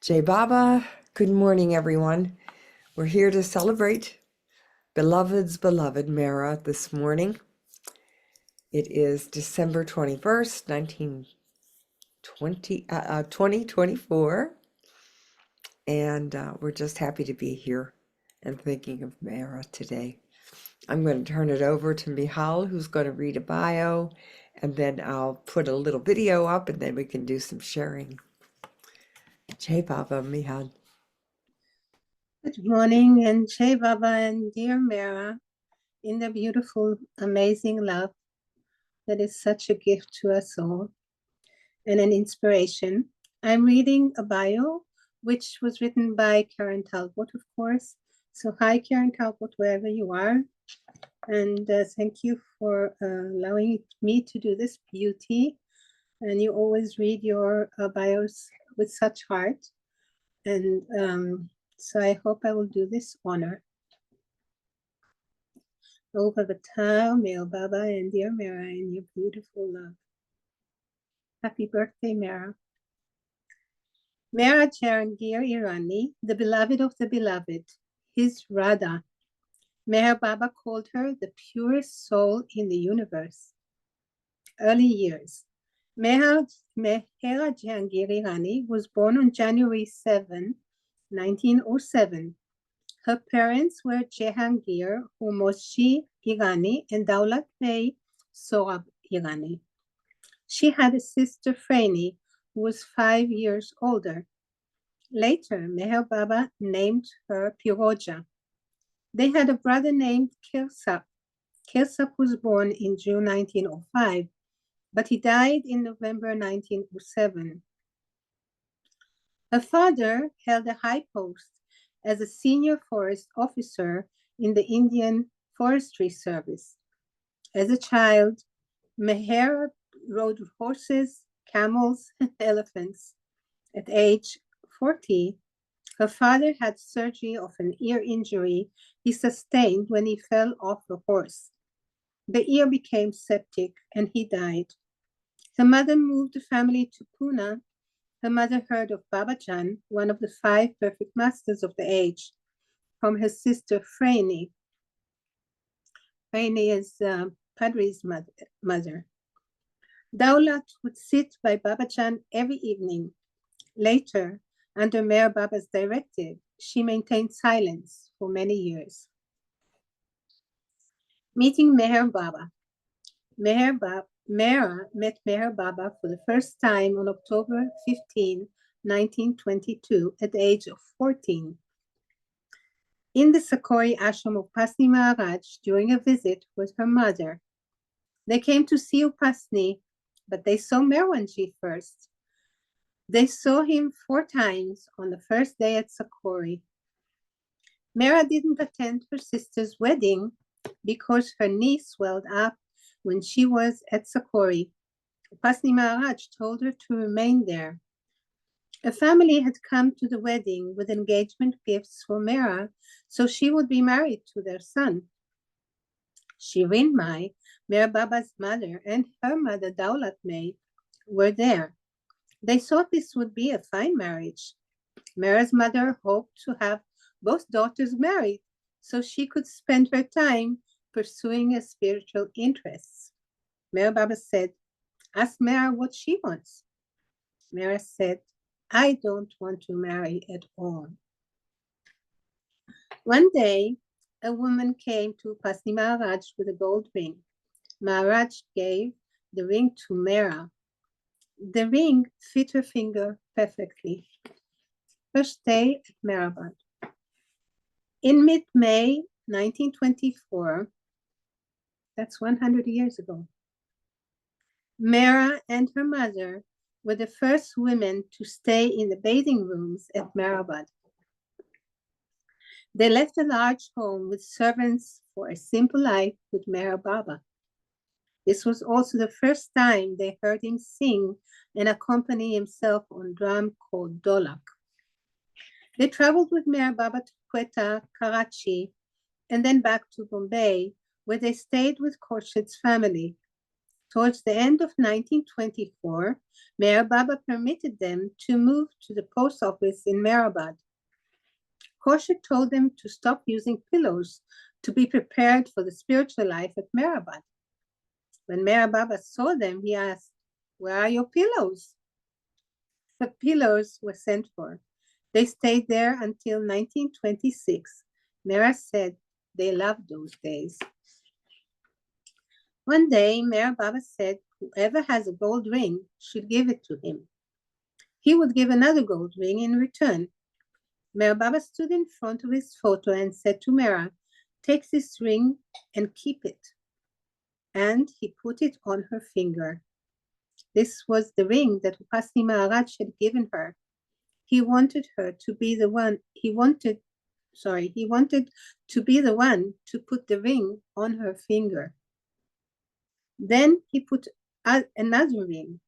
Jai Baba, good morning, everyone. We're here to celebrate Beloved's beloved Mehera this morning. It is December 21st, 2024, and we're just happy to be here and thinking of Mehera today. I'm going to turn it over to Michal, who's going to read a bio, and then I'll put a little video up, and then we can do some sharing. Jai Baba, Michal. Good morning, and Jai Baba and dear Mehera, in the beautiful, amazing love that is such a gift to us all and an inspiration. I'm reading a bio, which was written by Karen Talbot, of course. So hi, Karen Talbot, wherever you are. And thank you for allowing me to do this beauty. And you always read your bios with such heart. And so I hope I will do this honor. Over the time, Male Baba and dear Mehera and your beautiful love. Happy birthday, Mehera. Mehera Jehangir Irani, the beloved of the beloved, his Radha. Meher Baba called her the purest soul in the universe. Early years. Mehera Jehangir Irani was born on January 7, 1907. Her parents were Jehangir, Hormusji Irani, and Daulat Sohrab Irani. She had a sister, Freiny, who was 5 years older. Later, Meher Baba named her Piroja. They had a brother named Kersasp. Kersasp was born in June 1905, but he died in November 1907. Her father held a high post as a senior forest officer in the Indian Forestry Service. As a child, Mehera rode horses, camels, and elephants. At age 40, her father had surgery of an ear injury he sustained when he fell off a horse. The ear became septic and he died. Her mother moved the family to Pune. Her mother heard of Babajan, one of the 5 perfect masters of the age, from her sister Freiny. Freiny is Padri's mother. Daulat would sit by Babajan every evening. Later, under Meher Baba's directive, she maintained silence for many years. Meeting Meher Baba. Mehera met Meher Baba for the first time on October 15, 1922, at the age of 14. In the Sakori ashram of Pasni Maharaj during a visit with her mother. They came to see Upasni, but they saw Meherwanji first. They saw him 4 times on the first day at Sakori. Mehera didn't attend her sister's wedding because her knee swelled up when she was at Sakori. Pasni Maharaj told her to remain there. A family had come to the wedding with engagement gifts for Mehera, so she would be married to their son. Shirin Mai, Meher Baba's mother, and her mother Daulat Mai were there. They thought this would be a fine marriage. Mehera's mother hoped to have both daughters married so she could spend her time pursuing her spiritual interests. Meher Baba said, ask Mehera what she wants. Mehera said, I don't want to marry at all. One day, a woman came to Pasni Maharaj with a gold ring. Maharaj gave the ring to Mehera. The ring fit her finger perfectly. First day at Meherazad. In mid-May 1924, that's 100 years ago, Mehera and her mother were the first women to stay in the bathing rooms at Meherazad. They left a large home with servants for a simple life with Meher Baba. This was also the first time they heard him sing and accompany himself on drum called Dolak. They traveled with Meher Baba to Quetta, Karachi, and then back to Bombay, where they stayed with Khorshid's family. Towards the end of 1924, Meher Baba permitted them to move to the post office in Meherabad. Khorshid told them to stop using pillows to be prepared for the spiritual life at Meherabad. When Meher Baba saw them, he asked, "Where are your pillows?" The pillows were sent for. They stayed there until 1926. Meher said they loved those days. One day, Meher Baba said whoever has a gold ring should give it to him. He would give another gold ring in return. Meher Baba stood in front of his photo and said to Meher, "Take this ring and keep it." And he put it on her finger. This was the ring that Upasni Maharaj had given her. He wanted her to be the one, he wanted to be the one to put the ring on her finger. Then he put another ring,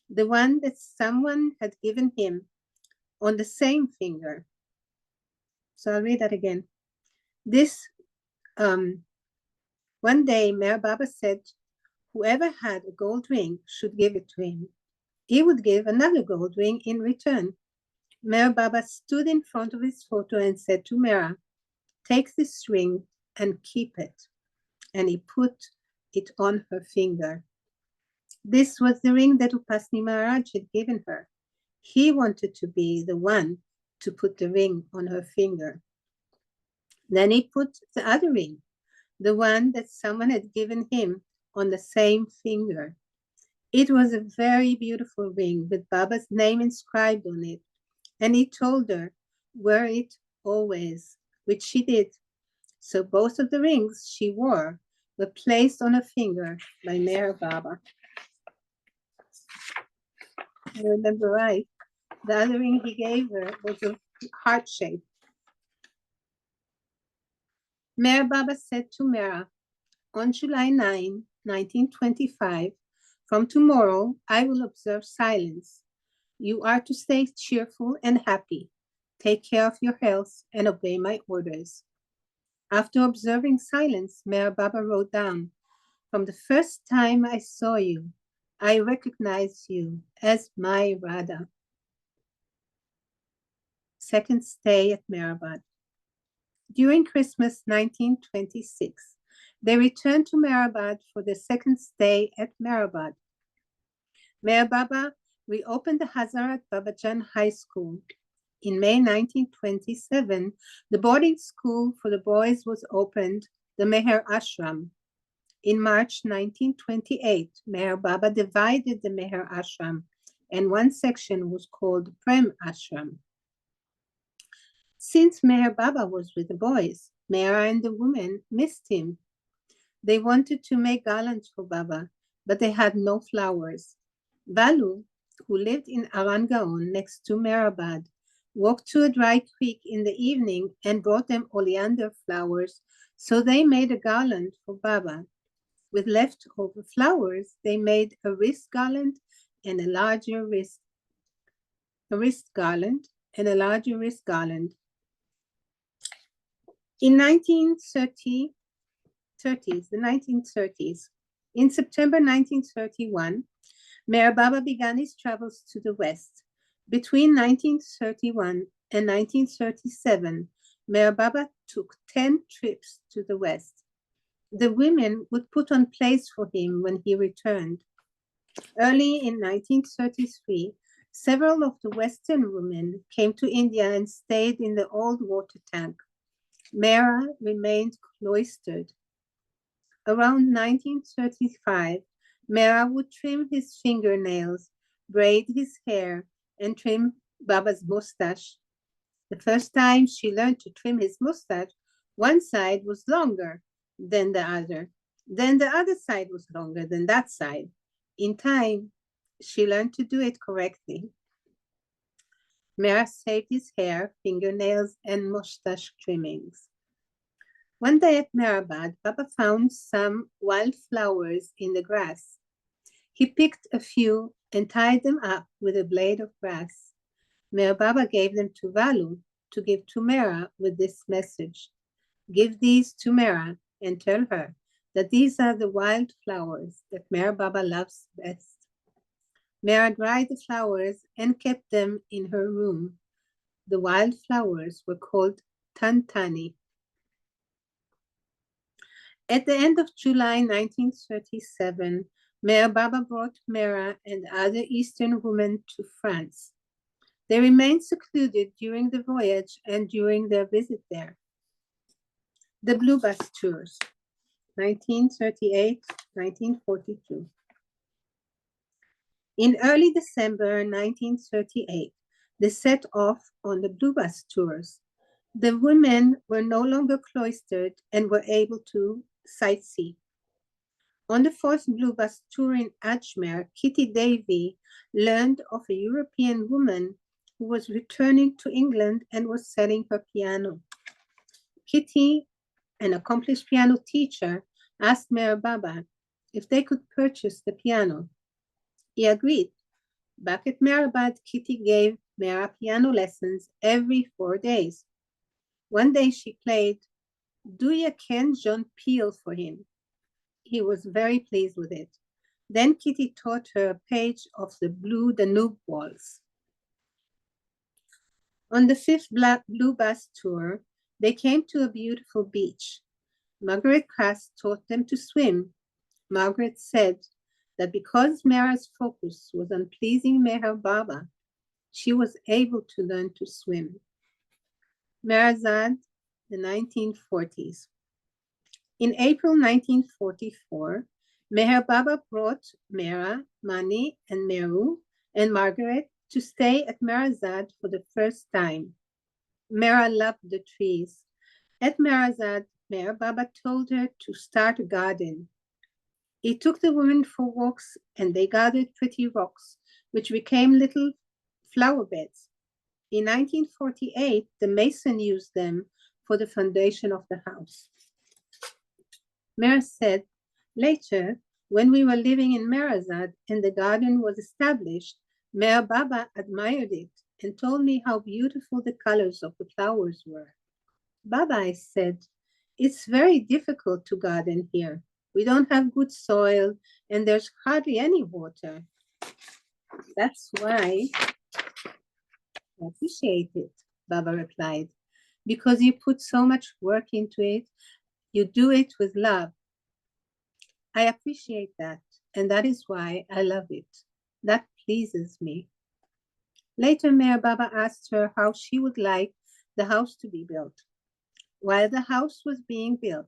the one that someone had given him, on the same finger. So I'll read that again. One day, Meher Baba said, whoever had a gold ring should give it to him. He would give another gold ring in return. Meher Baba stood in front of his photo and said to Meher, "Take this ring and keep it." And he put it on her finger. This was the ring that Upasni Maharaj had given her. He wanted to be the one to put the ring on her finger. Then he put the other ring, the one that someone had given him, on the same finger. It was a very beautiful ring with Baba's name inscribed on it. And he told her, "Wear it always," which she did. So both of the rings she wore were placed on her finger by Meher Baba. I remember right. The other ring he gave her was a heart shape. Meher Baba said to Meher, on July 9, 1925, "From tomorrow, I will observe silence. You are to stay cheerful and happy. Take care of your health and obey my orders." After observing silence, Meher Baba wrote down, "From the first time I saw you, I recognized you as my Radha." Second stay at Meherabad. During Christmas 1926, they returned to Meherabad for the second stay at Meherabad. Meher Baba reopened the Hazrat Babajan High School. In May 1927, the boarding school for the boys was opened, the Meher Ashram. In March 1928, Meher Baba divided the Meher Ashram, and one section was called Prem Ashram. Since Meher Baba was with the boys, Mehera and the women missed him. They wanted to make garlands for Baba, but they had no flowers. Valu, who lived in Arangaon next to Meherabad, walked to a dry creek in the evening and brought them oleander flowers, so they made a garland for Baba. With leftover flowers, they made a wrist garland and a larger wrist garland. In the 1930s, in September 1931, Meher Baba began his travels to the West. Between 1931 and 1937, Meher Baba took 10 trips to the West. The women would put on plays for him when he returned. Early in 1933, several of the Western women came to India and stayed in the old water tank. Mehera remained cloistered. Around 1935, Mehera would trim his fingernails, braid his hair, and trim Baba's mustache. The first time she learned to trim his mustache, one side was longer than the other. Then the other side was longer than that side. In time, she learned to do it correctly. Mehera saved his hair, fingernails, and mustache trimmings. One day at Meherabad, Baba found some wild flowers in the grass. He picked a few and tied them up with a blade of grass. Meher Baba gave them to Valu to give to Mehera with this message: "Give these to Mehera and tell her that these are the wild flowers that Meher Baba loves best. Mehera dried the flowers and kept them in her room. The wild flowers were called Tantani. At the end of July 1937, Meher Baba brought Mehera and other Eastern women to France. They remained secluded during the voyage and during their visit there. The Blue Bus Tours, 1938-1942. In early December 1938, they set off on the Blue Bus Tours. The women were no longer cloistered and were able to sightsee. On the fourth Blue Bus tour in Ajmer, Kitty Davy learned of a European woman who was returning to England and was selling her piano. Kitty, an accomplished piano teacher, asked Meher Baba if they could purchase the piano. He agreed. Back at Meherabad, Kitty gave Mehera piano lessons every 4 days. One day she played Do You Ken John Peel for him. He was very pleased with it. Then Kitty taught her a page of the Blue Danube Waltz. On the fifth Blue Bus tour, they came to a beautiful beach. Margaret Cass taught them to swim. Margaret said that because Mehera's focus was on pleasing Meher Baba, she was able to learn to swim. Meherazad, the 1940s. In April 1944, Meher Baba brought Mehera, Mani, and Meru and Margaret to stay at Meherazad for the first time. Mehera loved the trees. At Meherazad, Meher Baba told her to start a garden. He took the women for walks and they gathered pretty rocks, which became little flower beds. In 1948, the mason used them for the foundation of the house. Mehera said, later, when we were living in Meherazad and the garden was established, Meher Baba admired it and told me how beautiful the colors of the flowers were. Baba, I said, it's very difficult to garden here. We don't have good soil and there's hardly any water. That's why I appreciate it, Baba replied, because you put so much work into it. You do it with love. I appreciate that, and that is why I love it. That pleases me. Later, Meher Baba asked her how she would like the house to be built. While the house was being built,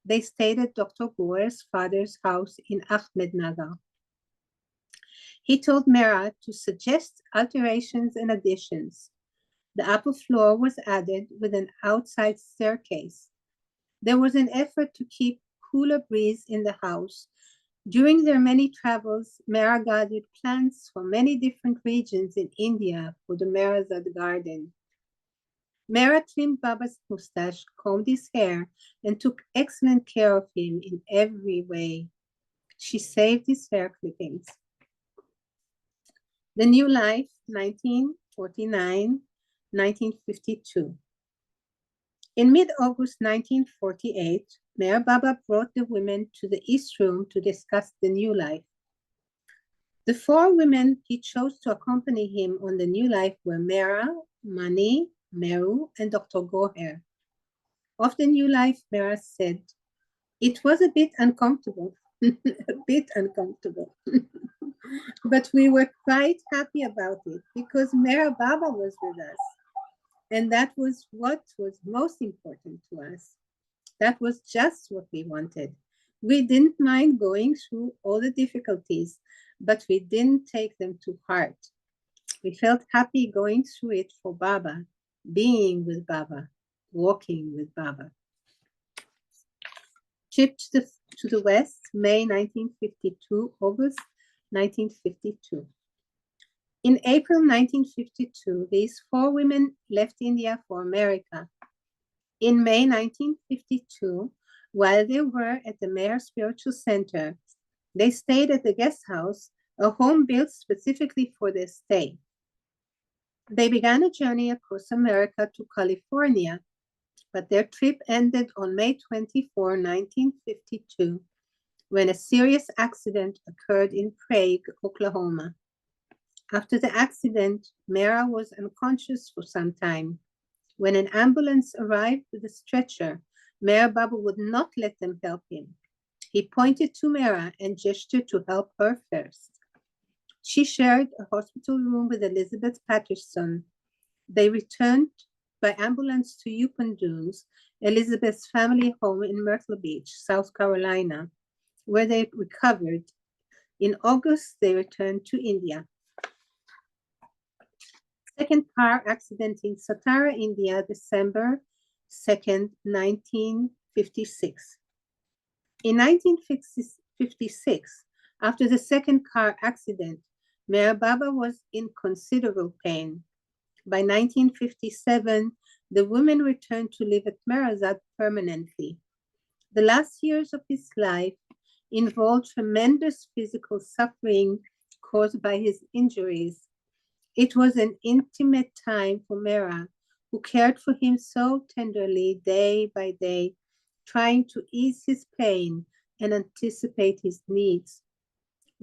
they stayed at Dr. Goer's father's house in Ahmednagar. He told Mehera to suggest alterations and additions. The upper floor was added with an outside staircase. There was an effort to keep cooler breeze in the house. During their many travels, Mehera gathered plants from many different regions in India for the Meherazad garden. Mehera trimmed Baba's mustache, combed his hair, and took excellent care of him in every way. She saved his hair clippings. The New Life, 1949-1952. In mid-August 1948, Meher Baba brought the women to the East Room to discuss the new life. The 4 women he chose to accompany him on the new life were Mehera, Mani, Meru, and Dr. Goher. Of the new life, Mehera said, it was a bit uncomfortable, but we were quite happy about it because Meher Baba was with us. And that was what was most important to us. That was just what we wanted. We didn't mind going through all the difficulties, but we didn't take them to heart. We felt happy going through it for Baba, being with Baba, walking with Baba. Trip to the West, May 1952, August 1952. In April 1952, these 4 women left India for America. In May 1952, while they were at the Meher Spiritual Center, they stayed at the guest house, a home built specifically for their stay. They began a journey across America to California. but their trip ended on May 24, 1952, when a serious accident occurred in Prague, Oklahoma. After the accident, Mehera was unconscious for some time. When an ambulance arrived with a stretcher, Meher Baba would not let them help him. He pointed to Mehera and gestured to help her first. She shared a hospital room with Elizabeth Patterson. They returned by ambulance to Yukon Dunes, Elizabeth's family home in Myrtle Beach, South Carolina, where they recovered. In August, they returned to India. Second car accident in Satara, India, December 2nd, 1956. In 1956, after the second car accident, Meher Baba was in considerable pain. By 1957, the women returned to live at Meherazad permanently. The last years of his life involved tremendous physical suffering caused by his injuries. It was an intimate time for Mehera, who cared for him so tenderly day by day, trying to ease his pain and anticipate his needs.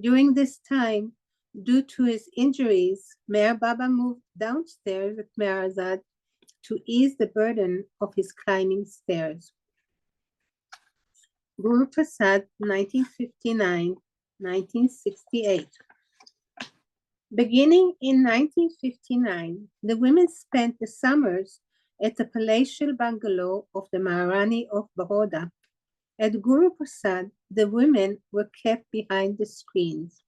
During this time, due to his injuries, Meher Baba moved downstairs at Meherazad to ease the burden of his climbing stairs. Guru Prasad, 1959-1968. Beginning in 1959, the women spent the summers at the palatial bungalow of the Maharani of Baroda. At Guru Prasad, the women were kept behind the scenes.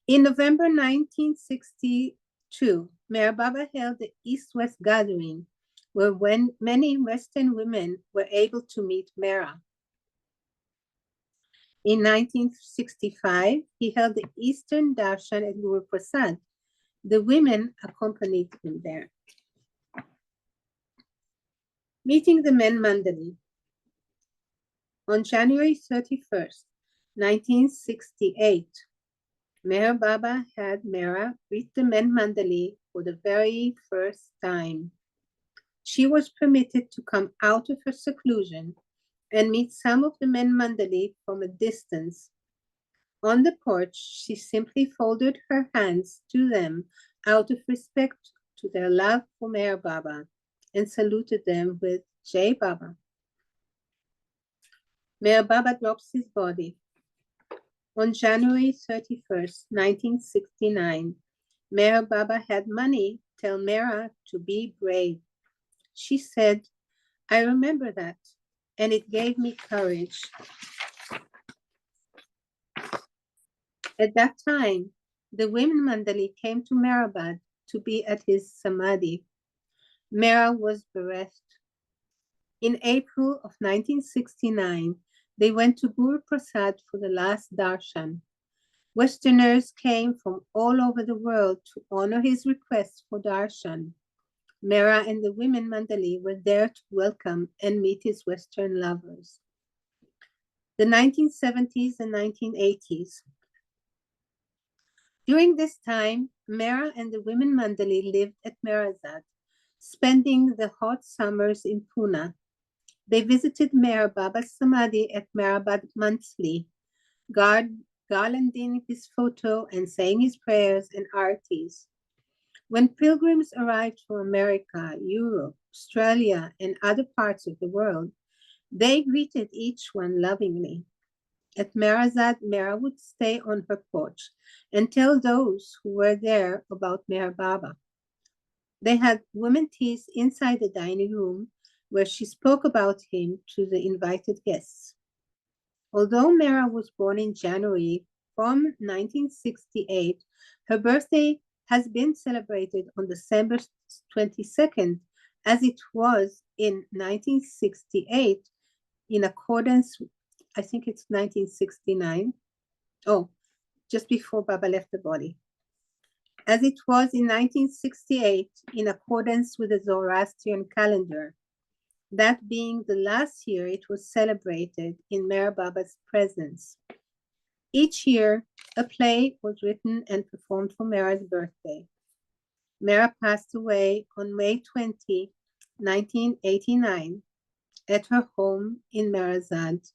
In November 1962, Meher Baba held the East-West gathering, where many Western women were able to meet Mehera. In 1965, he held the Eastern Darshan at Guru Prasad. The women accompanied him there. Meeting the men Mandali. On January 31st, 1968, Meher Baba had Mehera greet the men Mandali for the very first time. She was permitted to come out of her seclusion and meet some of the men Mandali from a distance. On the porch, she simply folded her hands to them out of respect to their love for Meher Baba and saluted them with Jai Baba. Meher Baba drops his body. On January 31st, 1969, Meher Baba had Mani tell Mehera to be brave. She said, "I remember that, and it gave me courage." At that time, the women Mandali came to Meherabad to be at his samadhi. Mehera was bereft. In April of 1969, they went to Guru Prasad for the last darshan. Westerners came from all over the world to honor his request for darshan. Mehera and the women Mandali were there to welcome and meet his Western lovers. The 1970s and 1980s. During this time, Mehera and the women Mandali lived at Meherazad, spending the hot summers in Pune. They visited Meher Baba's samadhi at Meherabad monthly, garlanding his photo and saying his prayers and artis. When pilgrims arrived from America, Europe, Australia, and other parts of the world, they greeted each one lovingly. At Meherazad, Mehera would stay on her porch and tell those who were there about Meher Baba. They had women teas inside the dining room where she spoke about him to the invited guests. Although Mehera was born in January from 1968, her birthday has been celebrated on December 22nd, as it was in 1968, in accordance, I think it's 1969. Oh, just before Baba left the body. As it was in 1968, in accordance with the Zoroastrian calendar, that being the last year it was celebrated in Meher Baba's presence. Each year, a play was written and performed for Mehera's birthday. Mehera passed away on May 20, 1989, at her home in Meherazad.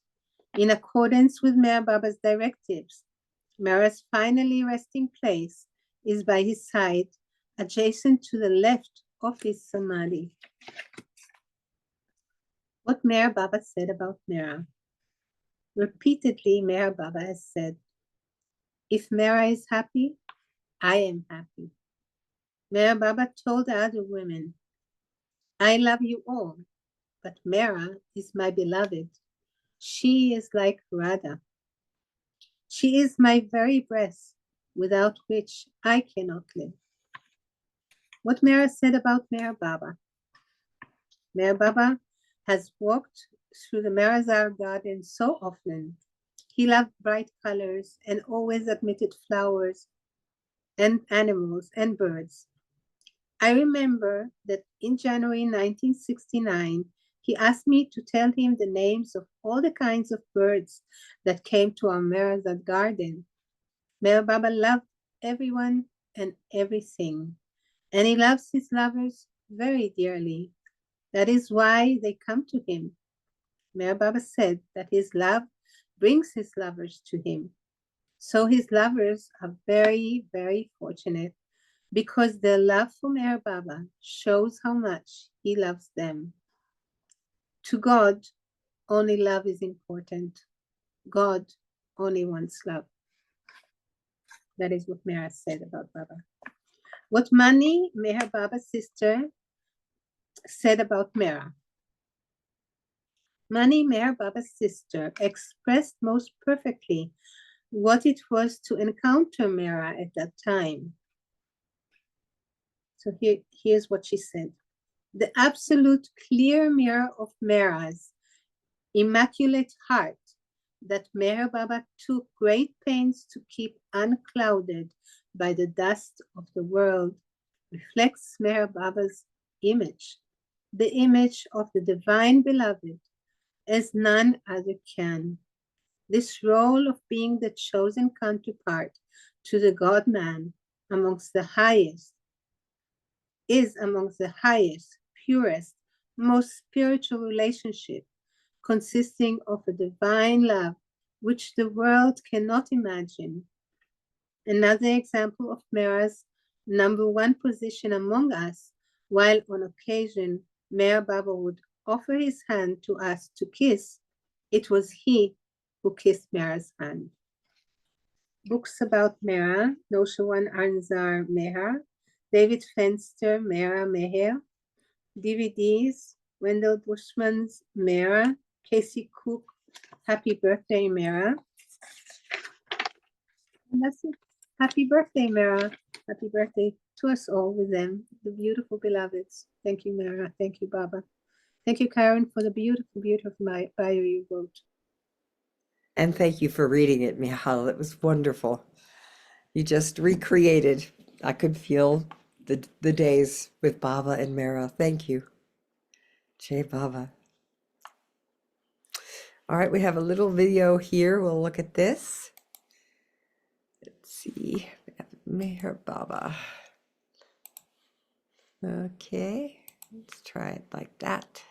In accordance with Meher Baba's directives, Mehera's finally resting place is by his side, adjacent to the left of his samadhi. What Meher Baba said about Mehera. Repeatedly, Meher Baba has said, if Mehera is happy, I am happy. Meher Baba told other women, I love you all, but Mehera is my beloved. She is like Radha. She is my very breath, without which I cannot live. What Mehera said about Meher Baba. Meher Baba has walked through the Meherazad garden so often. He loved bright colors and always admitted flowers and animals and birds. I remember that in January 1969, he asked me to tell him the names of all the kinds of birds that came to our Meherazad garden. Meher Baba loved everyone and everything, and he loves his lovers very dearly. That is why they come to him. Meher Baba said that his love brings his lovers to him. So his lovers are very, very fortunate because their love for Meher Baba shows how much he loves them. To God, only love is important. God only wants love. That is what Mehera said about Baba. What Mani, Meher Baba's sister, said about Mehera. Mani, Meher Baba's sister, expressed most perfectly what it was to encounter Mehera at that time. So here's what she said. The absolute clear mirror of Mehera's immaculate heart that Meher Baba took great pains to keep unclouded by the dust of the world reflects Meher Baba's image, the image of the divine beloved, as none other can. This role of being the chosen counterpart to the God-man amongst the highest, purest, most spiritual relationship, consisting of a divine love which the world cannot imagine. Another example of Mehera's number one position among us, while on occasion Meher Baba would offer his hand to us to kiss, it was he who kissed Mehera's hand. Books about Mehera, Noshawan Anzar Meher, David Fenster, Mehera Meher, DVDs, Wendell Bushman's Mehera, Casey Cook, Happy Birthday Mehera. And that's it. Happy birthday, Mehera. Happy birthday to us all with them, the beautiful beloveds. Thank you, Mehera. Thank you, Baba. Thank you, Karen, for the beautiful, beautiful bio you wrote. And thank you for reading it, Michal. It was wonderful. You just recreated. I could feel the days with Baba and Mehera. Thank you. Jai Baba. All right, we have a little video here. We'll look at this. Let's see. We have Meher Baba. Okay, let's try it like that.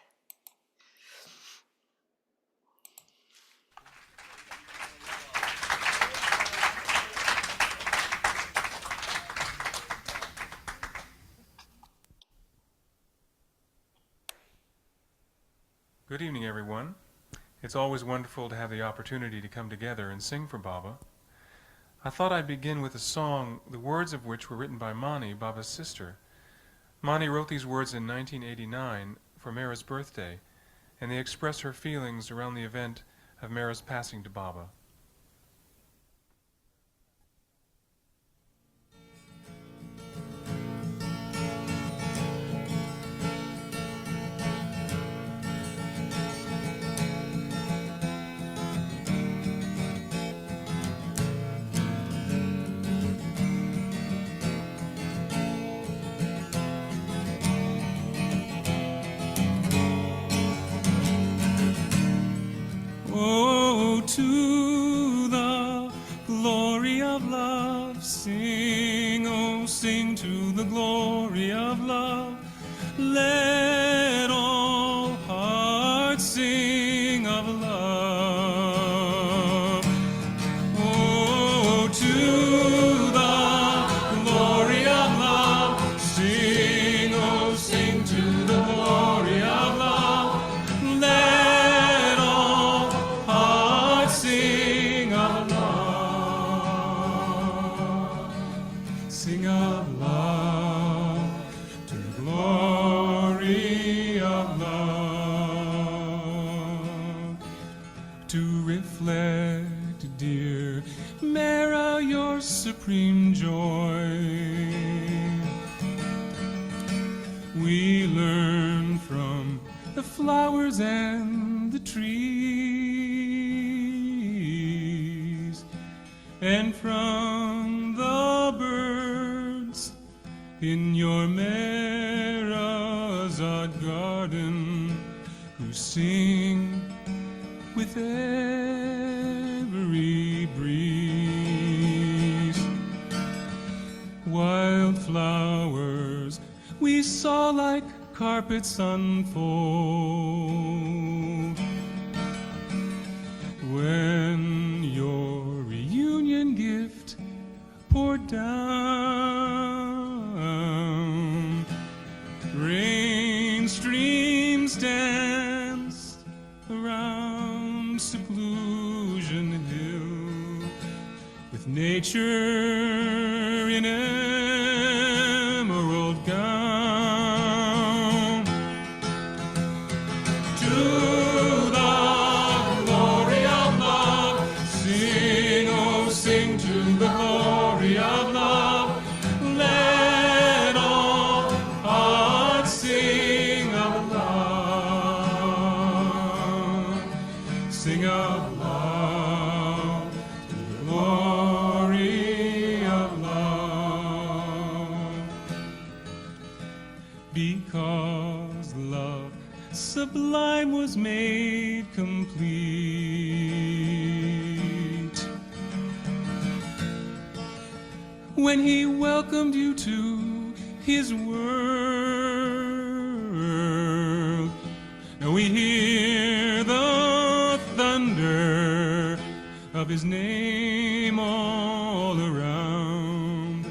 Good evening, everyone. It's always wonderful to have the opportunity to come together and sing for Baba. I thought I'd begin with a song, the words of which were written by Mani, Baba's sister. Mani wrote these words in 1989 for Mehera's birthday, and they express her feelings around the event of Mehera's passing to Baba. Oh, to sing to the glory of love. Let all hearts sing of love. Oh, to the glory of love, sing, oh, sing to the glory of love. Let all hearts sing of love. Sing of love to the glory of love. To reflect, dear Mehera, your supreme joy. We learn from the flowers and the trees, and from the birds in your Meherazad garden, who sing with every breeze. Wildflowers we saw like carpets unfold when your reunion gift poured down. Rain streams danced around Seclusion Hill with nature in emerald gown. To the glory of love, sing, oh, sing to the glory of love. Let all hearts sing of love. Sing of love to the glory of love. Because love sublime was made complete when he welcomed you to his world. Now we hear the thunder of his name all around,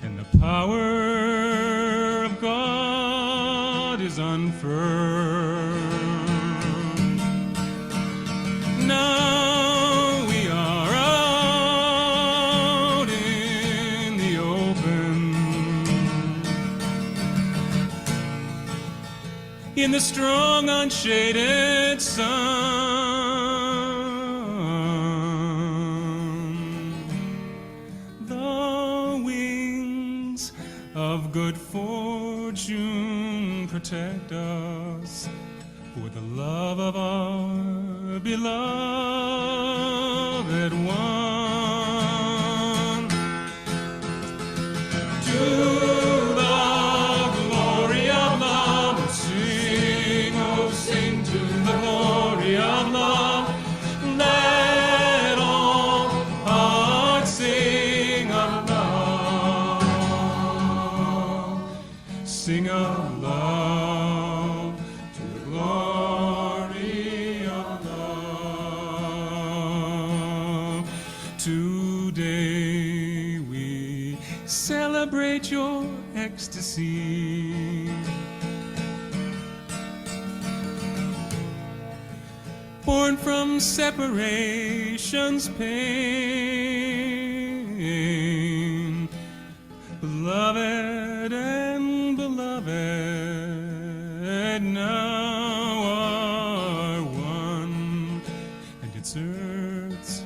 and the power of God is unfurled. Now we are out in the open, in the strong unshaded sun. The wings of good fortune protect us for the love of our beloved one. To the glory of love, sing, oh, sing to the glory of love. Let all hearts sing of love. Sing of love to the glory of love. Today we celebrate your ecstasy, born from separation's pain, beloved and beloved now are one, and it's earth's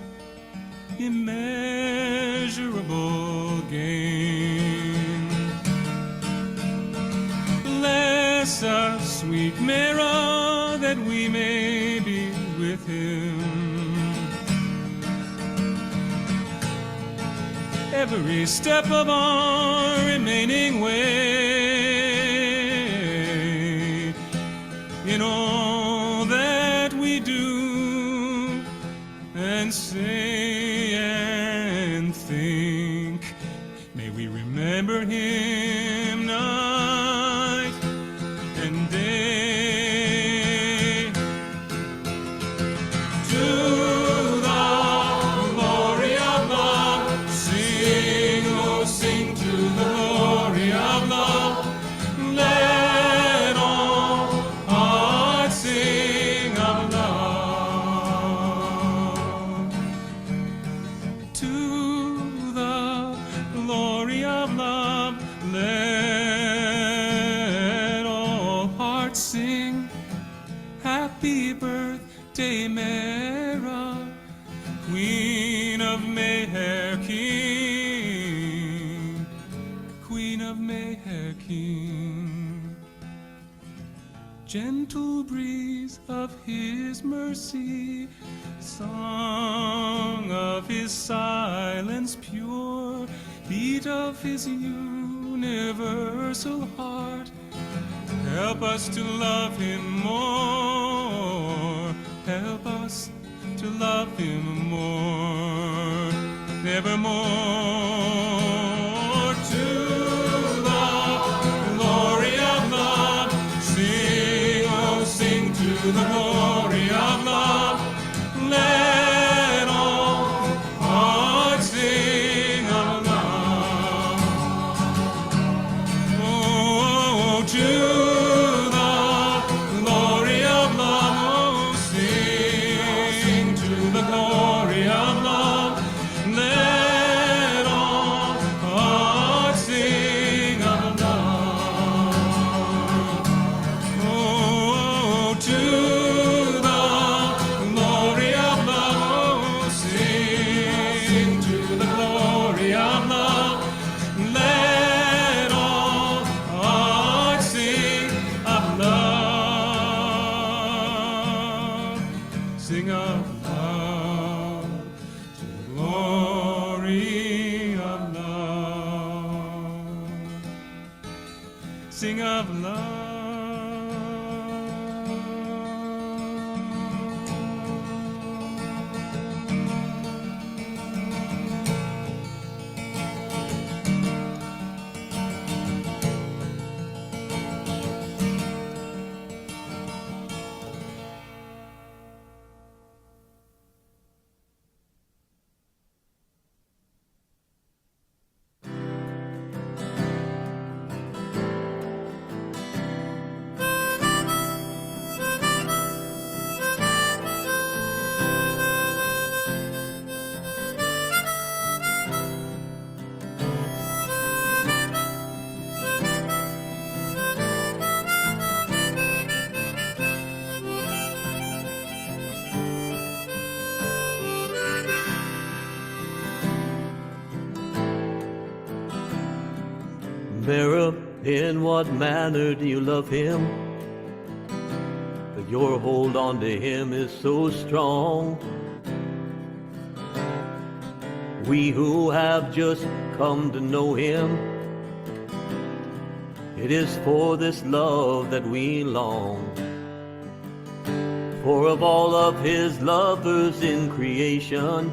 immeasurable gain. Bless us, sweet Mehera, that we may be with him every step of our remaining way. In all that we do and say and think, may we remember him Let all hearts sing, happy birthday, Mehera, Queen of Meher King, Queen of Meher King. Gentle breeze of his mercy, song of his silence pure, beat of his universal heart, help us to love him more, help us to love him more, nevermore. To the glory of love, sing, oh sing to the glory of love. Let all hearts sing of love. Oh, to the glory of love, oh, sing to the glory of love. Let all hearts sing of love. Oh, to the glory of love, oh, sing to the glory of love. Let all hearts sing of love. Sing of love, to the glory of love. Sing of love. Mehera, in what manner do you love him, that your hold on to him is so strong? We who have just come to know him, it is for this love that we long. For of all of his lovers in creation,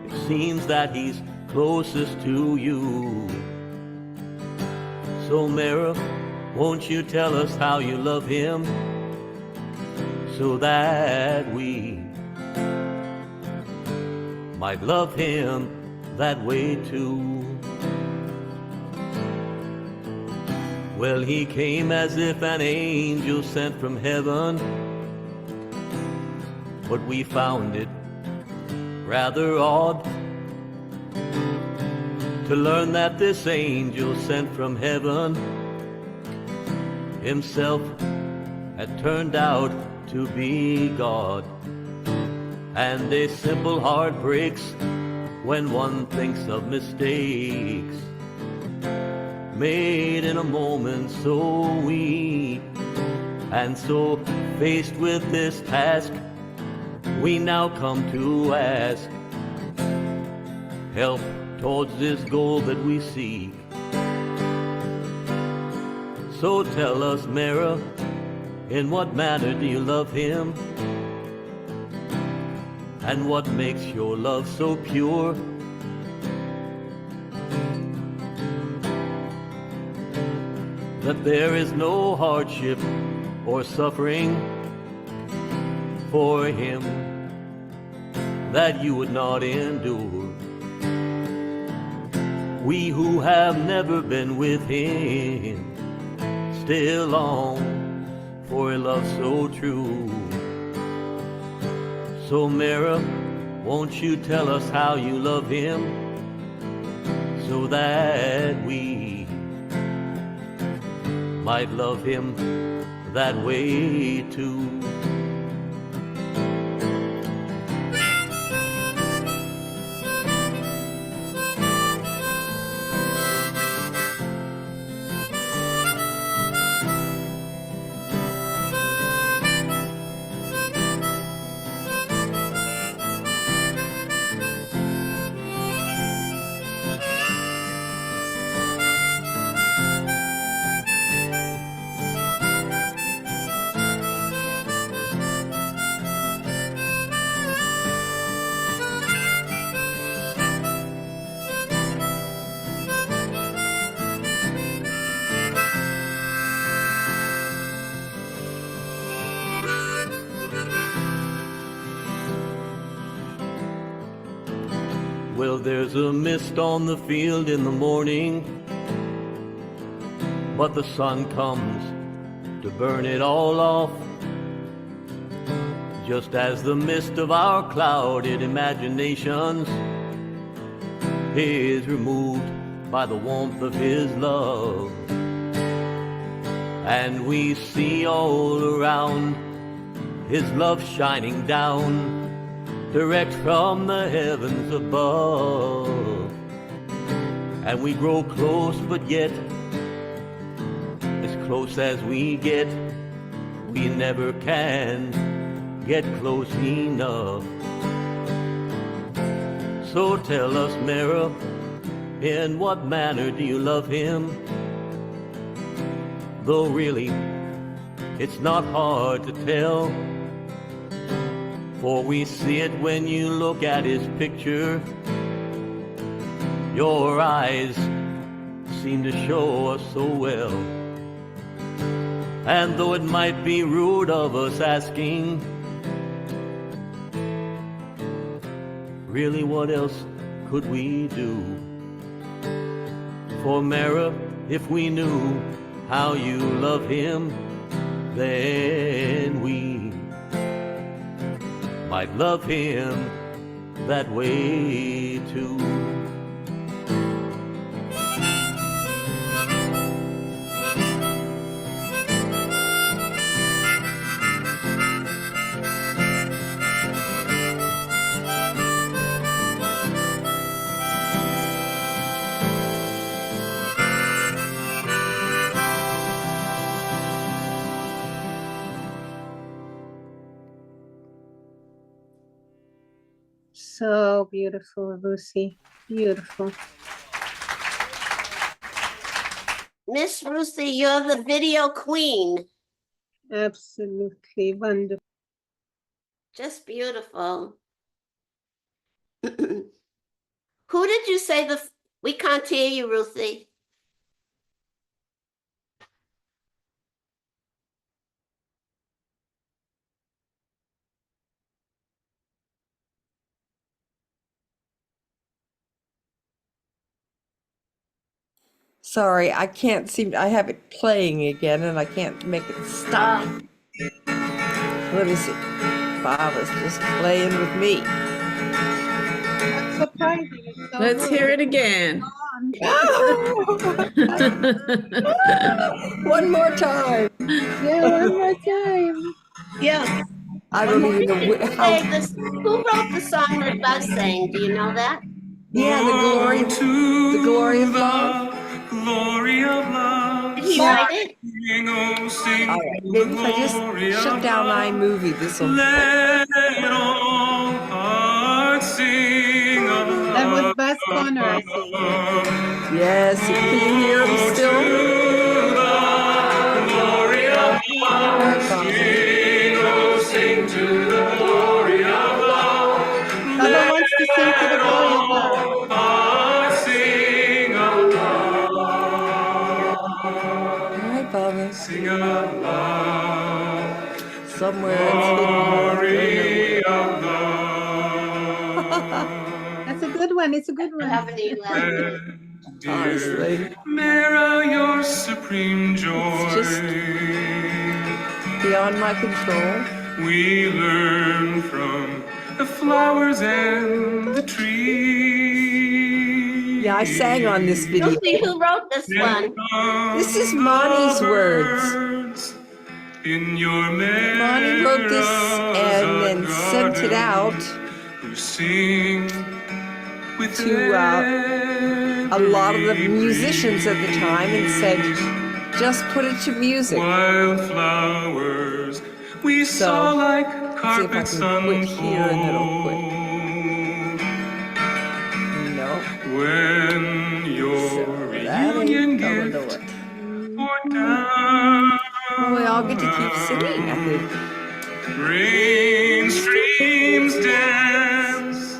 it seems that he's closest to you. So Mehera, won't you tell us how you love him, so that we might love him that way too? Well, he came as if an angel sent from heaven, but we found it rather odd to learn that this angel sent from heaven himself had turned out to be God. And a simple heart breaks when one thinks of mistakes made in a moment so weak. And so faced with this task, we now come to ask help towards this goal that we seek. So tell us, Mehera, in what manner do you love him, and what makes your love so pure? That there is no hardship or suffering for him that you would not endure. We who have never been with him still long for a love so true. So Mehera, won't you tell us how you love him, so that we might love him that way too. Well, there's a mist on the field in the morning, but the sun comes to burn it all off. Just as the mist of our clouded imaginations is removed by the warmth of his love. And we see all around his love shining down direct from the heavens above. And we grow close, but yet as close as we get, we never can get close enough. So tell us, Mehera, in what manner do you love him? Though really, it's not hard to tell, for we see it when you look at his picture. Your eyes seem to show us so well. And though it might be rude of us asking, really what else could we do? For Mehera, if we knew how you love him, then we might love him that way too. So beautiful, Lucy. Beautiful. Miss Ruthie, you're the video queen. Absolutely wonderful. Just beautiful. Who did you say we can't hear you, Ruthie? Sorry, I can't seem, I have it playing again and I can't make it stop. Let me see. Bob is just playing with me. That's surprising. It's so Let's good. hear it again. One more time. Yeah, one more time. Yeah. I don't even know how. Who wrote the song that Buzz sang? Do you know that? Yeah, the glory of love. Glory of love. Did he Yeah. write it? Sing, oh, sing All right, maybe if I just shut down iMovie, this will. Let all hearts sing That was Bass Connor, I think. Yes, can you hear him still? glory of All right, Bob. sing, oh, sing to the glory of love. Baba wants to sing to the glory of love. Hearts sing aloud. All right, Baba. Sing aloud. Somewhere it's Glory of love. That's a good one. It's a good I one. haven't even left. honestly. Mehera, your supreme joy. It's just beyond my control. We learn from the flowers and the trees. Yeah, I sang on this video. Ruthie, who wrote this one? This is Monty's words. In your Monty wrote this and then sent it out to a lot of the musicians at the time and said, just put it to music. Wildflowers we saw like carpets see if I can quit here and then I'll quit. No. When your reunion gift or down. Well, I'll get to keep singing, I think. Rain streams dance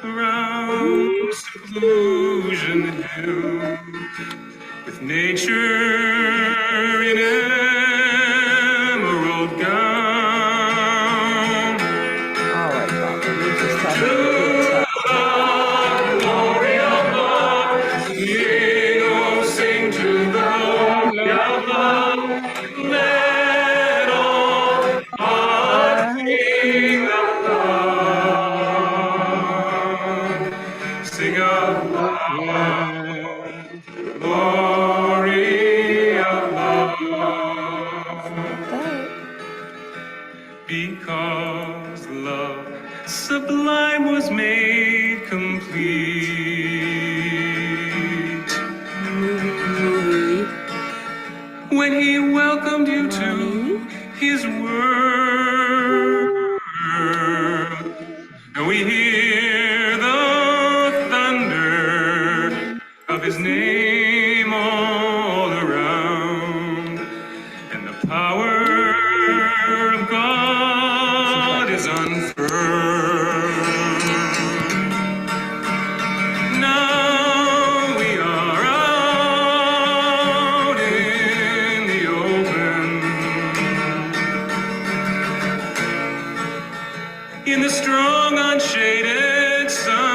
around Seclusion Hill with nature in emerald gown. All right, Bob, we just have a good time. Glory of love, sing, oh, sing to the glory of love. Let all hearts sing of love. Sing of love, glory of love. Because love sublime was made complete when he welcomed you to his world. And we hear the thunder of his name all around, and the power of God is unfurled. Now we are out in the open, in the strong unshaded sun.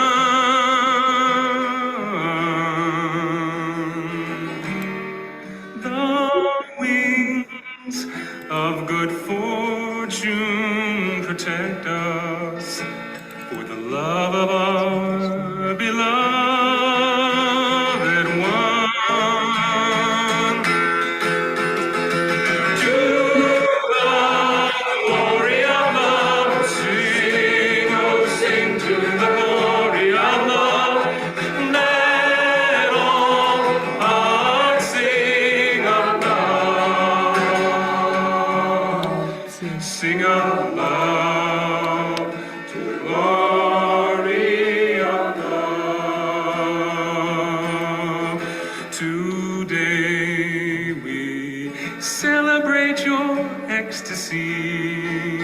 The wings of good fortune protect us for the love of our beloved one. To the glory of love, sing, oh, sing to the glory of love. Let all hearts sing of love. Sing of love to the glory of love. Today we celebrate your ecstasy.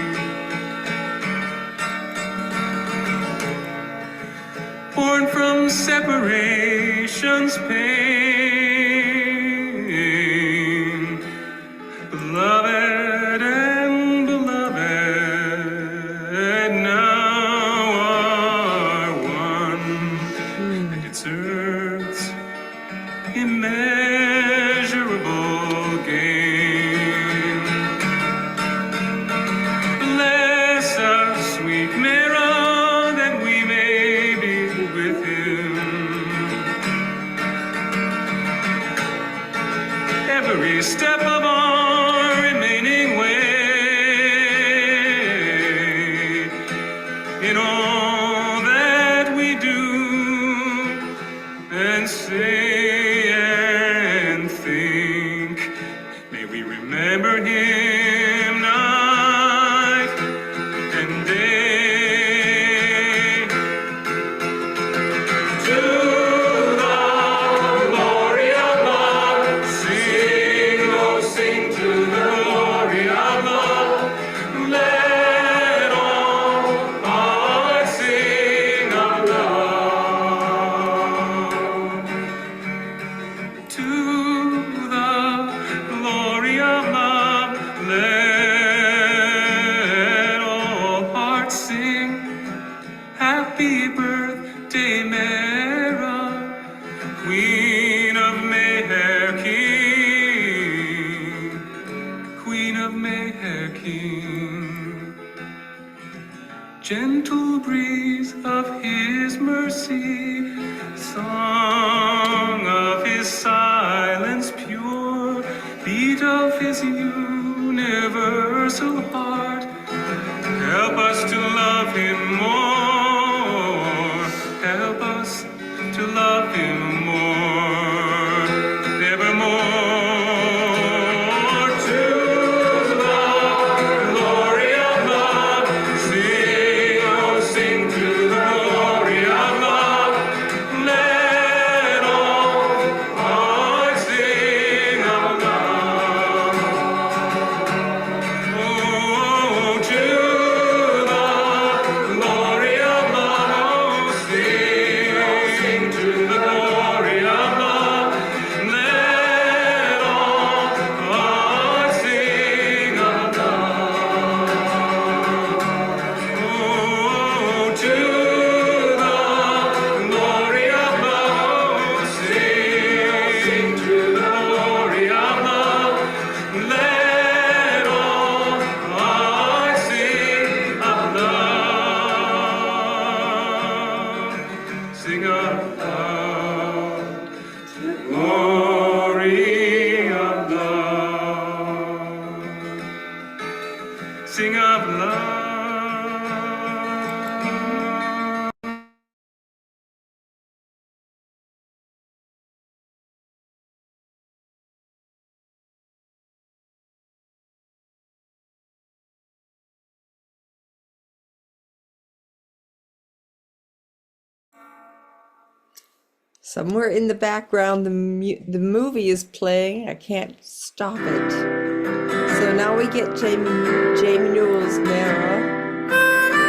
Born from separation's pain, beloved and beloved now are one, and it's earth's immeasurable gain. Bless us, sweet Mehera, that we may be with him. Every step of our remaining way, in all that we do and say and think, may we remember him night and day. To the glory of love, sing, oh, sing to the glory of love. Let all hearts sing of love. To the glory of love, let all hearts sing. Happy birthday, Mehera, Queen of Meher King, Queen of Meher King. Gentle breeze of his mercy, song of his universal heart. Help us to love him more. Help us to love him more. Evermore. To the glory of love. Sing, oh, sing to the glory of love. Let all hearts sing of love. Oh, to the glory of love. Sing to the glory of love. Let all hearts sing of love. Oh, to the glory of love. Sing to the glory of love. Let all hearts sing of love. Sing of love. Glory of love. Sing of love. Somewhere in the background, the movie is playing. I can't stop it. So now we get Jamie Newell's Mehera.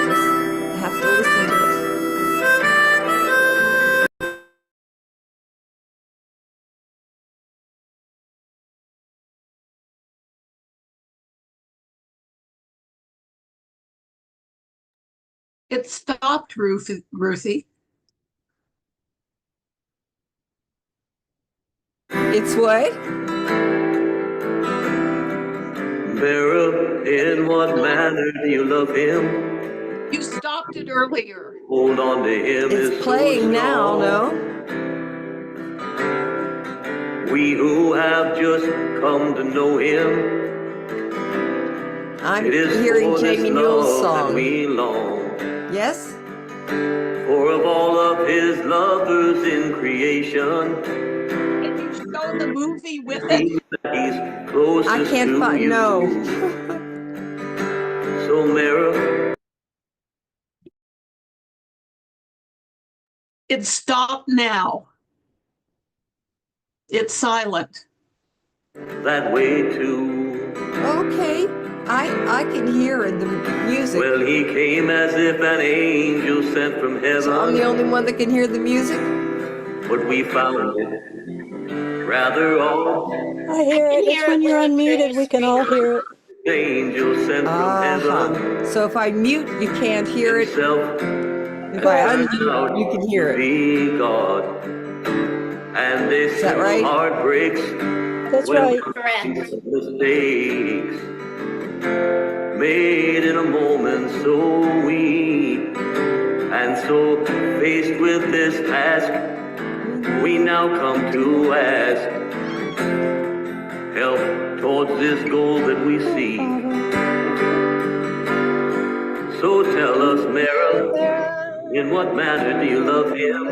Just have to listen to it. It stopped, Ruthie. It's what? Mehera, in what manner do you love him? You stopped it earlier. Hold on to him is It's so playing now, strong. no? We who have just come to know him, I'm it is hearing for this Jamie Newell's love that song. we long. Yes? For of all of his lovers in creation, Can you show the movie with it? he that he's closest I can't to find, you. no. So Mehera, It stopped now. It's silent. that way too. Okay, I can hear it, the music. Well, he came as if an angel sent from So I'm the heaven, only one that can hear the music? but we found it rather odd. I hear it. It's when you're unmuted. We can all hear it. Angel sent from heaven, So if I mute, you can't hear it. himself If I turned unmute, out you can hear to it. be God. And a Is that right? heart breaks That's when right. Correct. mistakes made in a moment so weak. And so faced with this task, we now come to ask help towards this goal that we see. So tell us, Mehera, in what manner do you love him?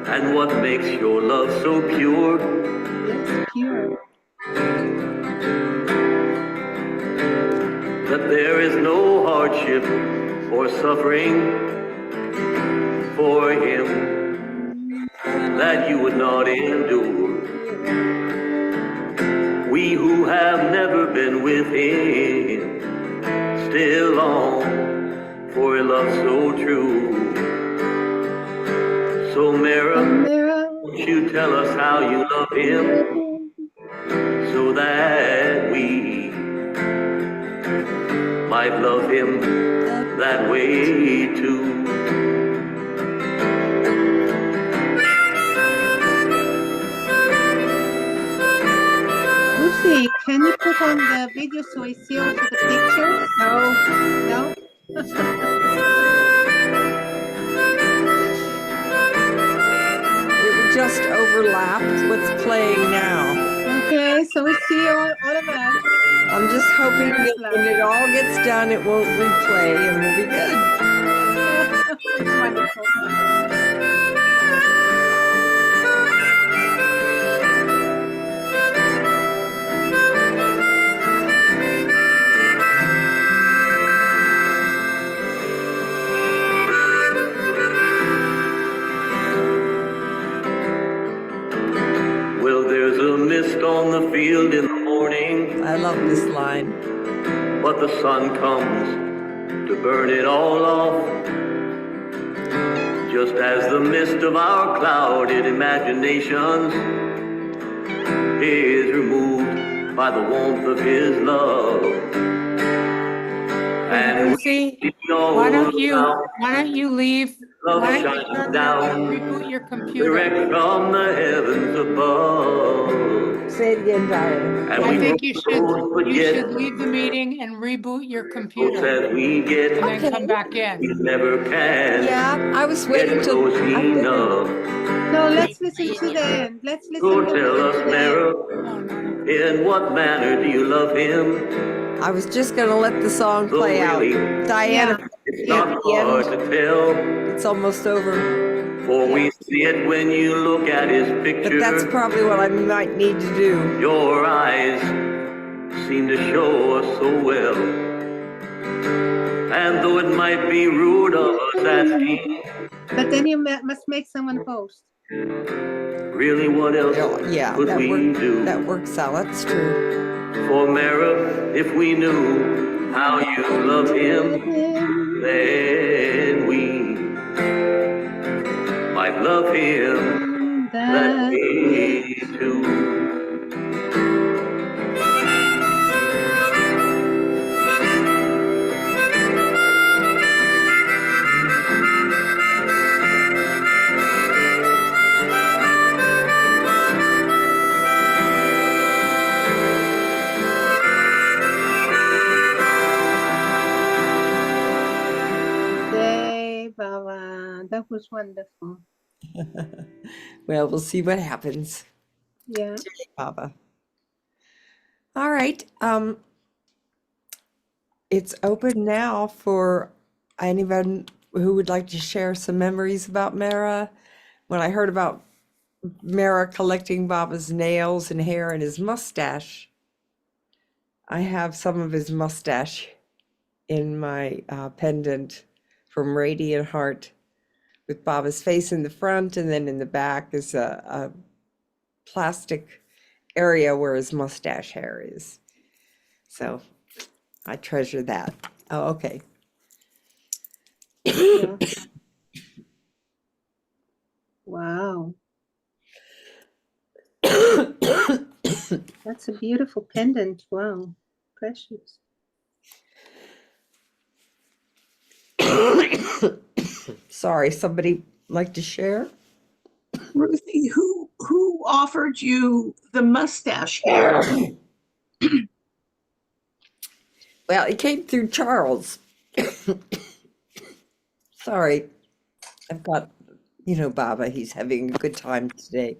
And what makes your love so pure? Yes, pure. That there is no hardship or suffering for him that you would not endure. We who have never been with him still long for a love so true. So Mehera, won't you tell us how you love him so that we might love him that way too. Lucy, can you put on the video so I see also the pictures? No. No? It just overlapped what's playing now. Okay, so we see all of us. I'm just hoping Very that when it all gets done, it won't replay and we'll be good. It's wonderful. Well, there's a mist on the field in the morning, I love this line. but the sun comes to burn it all off. Just as the mist of our clouded imaginations is removed by the warmth of his love. And Lucy, we all why don't you leave? love Why don't you shines turn down around and reboot your computer? direct from the heavens above. Say it again, Diane. And I we think you won't forget should leave the meeting and reboot your folks computer that we get, and then Okay. come back we in. never can Yeah, I was get waiting till close I've been in- enough. No, let's listen to the end. Let's listen Go to tell us, the end. Mehera, No, no. in what manner do you love him? I was just gonna let the song Though play out. really, Diana, it's Yeah. not hard to tell, it's almost over. for we see it when you look at his But that's picture. probably what I might need to do. Your eyes seem to show us so well. And though it might be rude of us asking, But then you must make someone host. really what else Yeah, could we do? that works out. That's true. For Mehera, if we knew how you love him, then we might love him that way too. Yay, Baba. That was wonderful. Well, we'll see what happens, Yeah. Baba. All right. It's open now for anyone who would like to share some memories about Mehera. When I heard about Mehera collecting Baba's nails and hair and his mustache, I have some of his mustache in my pendant from Radiant Heart with Baba's face in the front, and then in the back is a plastic area where his mustache hair is. So I treasure that. Oh, okay. Yeah. Wow. That's a beautiful pendant. Wow. Precious. Sorry, somebody like to share? Ruthie, who offered you the mustache hair? Well, it came through Charles. Sorry. I've got, Baba, he's having a good time today.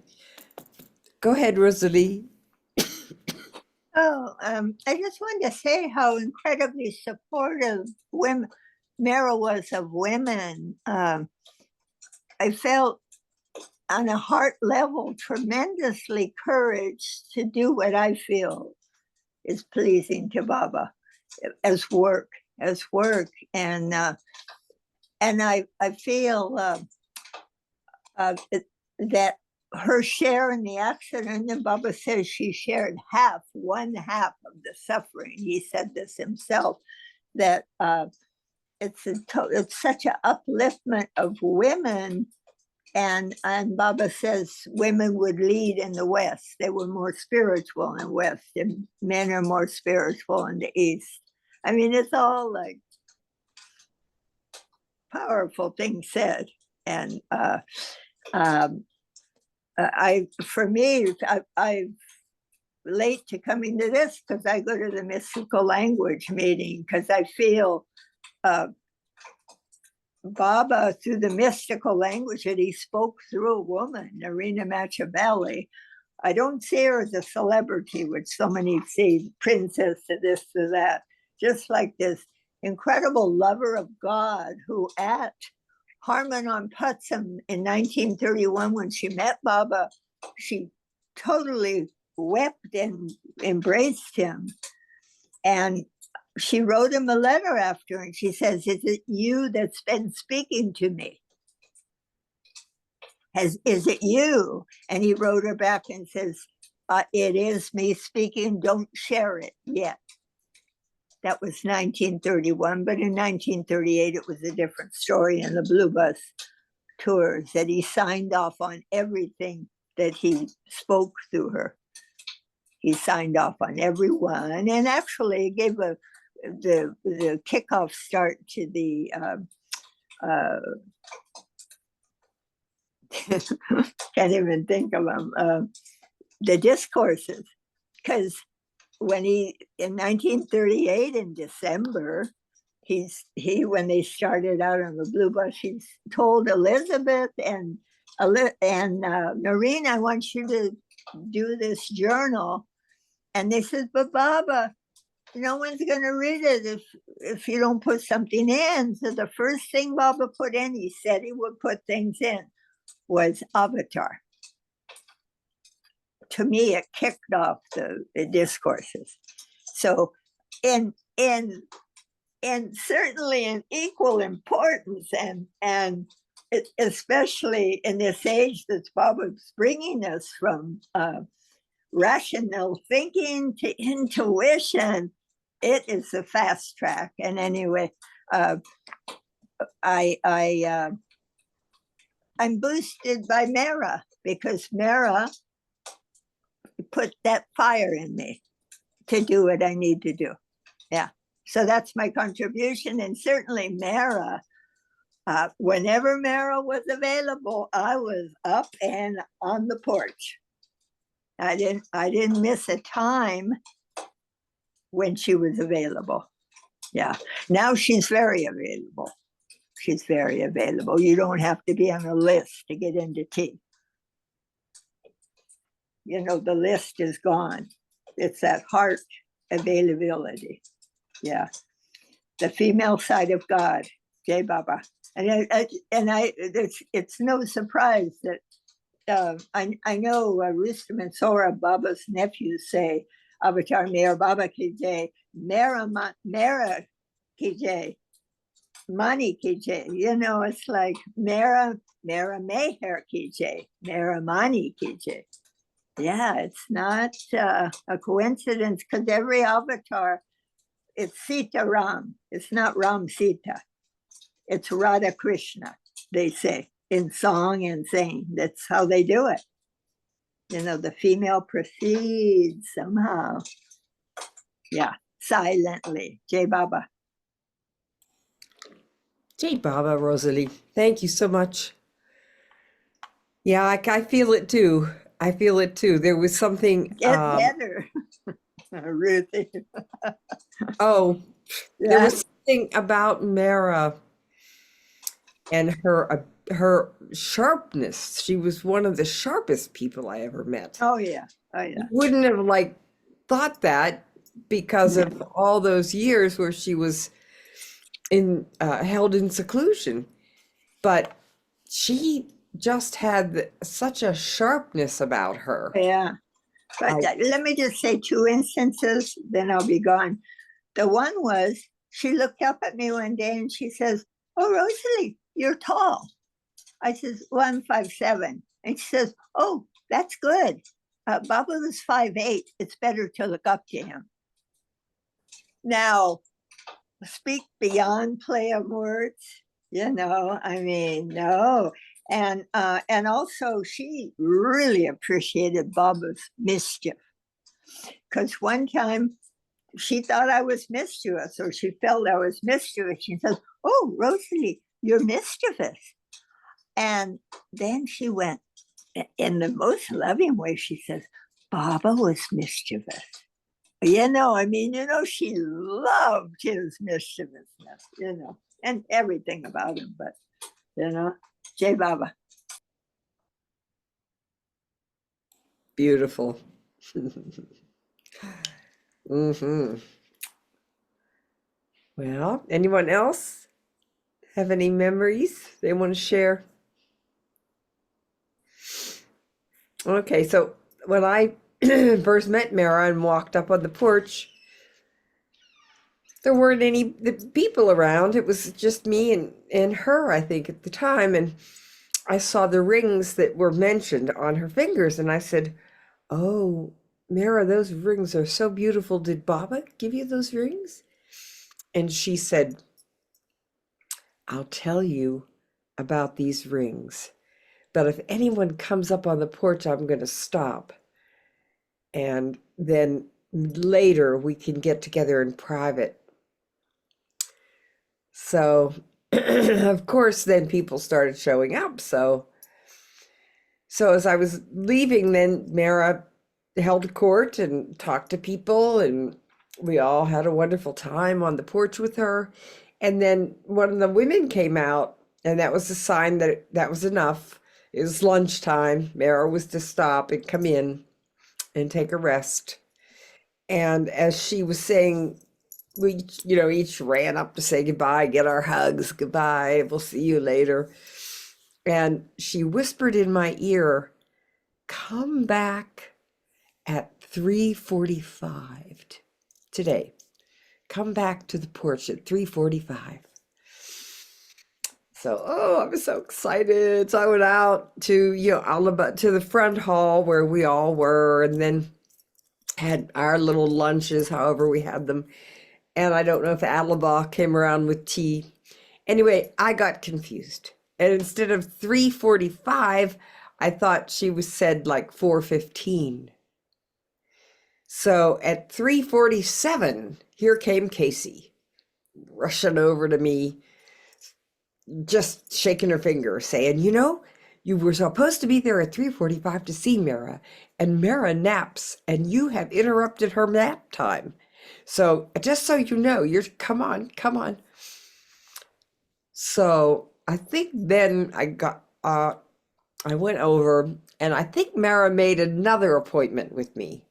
Go ahead, Rosalie. Oh, I just wanted to say how incredibly supportive Mehera was of women. I felt on a heart level tremendously courage to do what I feel is pleasing to Baba as work. And I feel that her share in the accident, and Baba says she shared one half of the suffering. He said this himself, that it's such an upliftment of women. And Baba says women would lead in the West. They were more spiritual in the West, and men are more spiritual in the East. I mean, it's all like powerful things said. And I'm late to coming to this because I go to the mystical language meeting because I feel Baba, through the mystical language that he spoke through a woman, Narina Machabali, I don't see her as a celebrity, which so many see, princess to this to that. Just like this incredible lover of God who at Harmon on Putnam in 1931, when she met Baba, she totally wept and embraced him. And she wrote him a letter after, and she says, "Is it you that's been speaking to me? Is it you?" And he wrote her back and says, "It is me speaking. Don't share it yet." That was 1931, but in 1938, it was a different story in the Blue Bus tours that he signed off on everything that he spoke through her. He signed off on everyone, and actually gave the kickoff start to the can't even think of them, the discourses, because when he in 1938 in December, when they started out on the Blue Bus, he told Elizabeth and Noreen, "I want you to do this journal." And they said, "But Baba, no one's going to read it if you don't put something in." So the first thing Baba put in, he said he would put things in, was Avatar. To me, it kicked off the discourses. So, and certainly in equal importance, and especially in this age that Baba's bringing us from rational thinking to intuition, it is a fast track. And anyway, I'm boosted by Mehera, because Mehera put that fire in me to do what I need to do. Yeah. So that's my contribution. And certainly Mehera, whenever Mehera was available, I was up and on the porch. I didn't miss a time when she was available. Yeah. Now she's very available. She's very available. You don't have to be on a list to get into tea. You know, the list is gone. It's that heart availability. Yeah. The female side of God, Jai Baba. And it's no surprise that I know Rustam and Sohrab, Baba's nephews, say, "Avatar Mehera Baba ki jai, Mehera ki jai, Mani ki jai." You know, it's like Mehera Meher ki jai, Mehera Mani ki jai. Yeah, it's not a coincidence, because every avatar, it's Sita Ram. It's not Ram Sita. It's Radha Krishna, they say, in song and saying. That's how they do it. You know, the female proceeds somehow. Yeah, silently. Jai Baba. Jai Baba, Rosalie. Thank you so much. Yeah, I feel it too. I feel it too. There was something. Get better, Ruthie. Oh, Yeah. there was something about Mehera and her sharpness. She was one of the sharpest people I ever met. Oh yeah. Oh yeah. You wouldn't have thought that, because of all those years where she was held in seclusion, but she just had such a sharpness about her. Yeah. But let me just say 2 instances, then I'll be gone. The one was, she looked up at me one day and she says, "Oh, Rosalie, you're tall." I says, "Well, I'm 5'7". And she says, "Oh, that's good. Baba was 5'8". It's better to look up to him." Now, speak beyond play of words, you know, I mean, no. And also she really appreciated Baba's mischief, because one time she thought I was mischievous, or she felt I was mischievous. She says, "Oh, Rosalie, you're mischievous." And then she went, in the most loving way, she says, "Baba was mischievous." You know, I mean, you know, she loved his mischievousness, you know, and everything about him, but, you know, Jai Baba. Beautiful. Well, anyone else have any memories they want to share? Okay, so when I first met Mehera and walked up on the porch, there weren't any people around. It was just me and her, I think, at the time. And I saw the rings that were mentioned on her fingers, and I said, "Oh, Mehera, those rings are so beautiful. Did Baba give you those rings?" And she said, "I'll tell you about these rings, but if anyone comes up on the porch, I'm going to stop. And then later we can get together in private." So, of course, then people started showing up. So as I was leaving, then Mehera held court and talked to people, and we all had a wonderful time on the porch with her. And then one of the women came out, and that was a sign that that was enough. It was lunchtime. Mehera was to stop and come in and take a rest. And as she was saying, we, each ran up to say goodbye, get our hugs, goodbye, we'll see you later. And she whispered in my ear, "Come back at 3:45 today. Come back to the porch at 3:45. So, I was so excited. So I went out to, to the front hall where we all were, and then had our little lunches, however we had them. And I don't know if Alaba came around with tea. Anyway, I got confused. And instead of 3:45, I thought she was said like 4:15. So at 3:47, here came Casey, rushing over to me, just shaking her finger, saying, "You were supposed to be there at 3:45 to see Mehera, and Mehera naps, and you have interrupted her nap time. So just so you know, come on, come on." So I think then I went over, and I think Mehera made another appointment with me.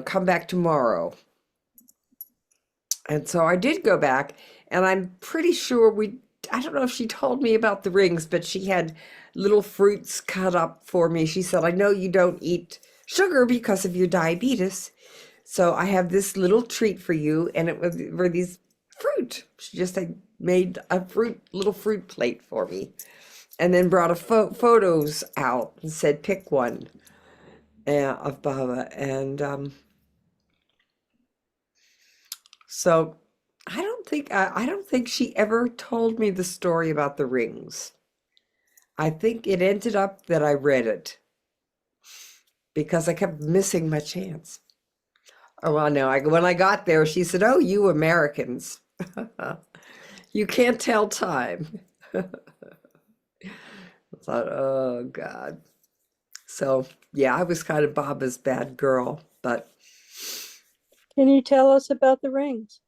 Come back tomorrow. And so I did go back, and I'm pretty sure I don't know if she told me about the rings, but she had little fruits cut up for me. She said, "I know you don't eat sugar because of your diabetes, so I have this little treat for you." And it were these fruit. She just had made a little fruit plate for me, and then brought photos out and said, "Pick one of Baba." And so I don't think she ever told me the story about the rings. I think it ended up that I read it because I kept missing my chance. Oh, well, no, when I got there, she said, "Oh, you Americans, you can't tell time." I thought, oh, God. So, yeah, I was kind of Baba's bad girl, but. Can you tell us about the rings?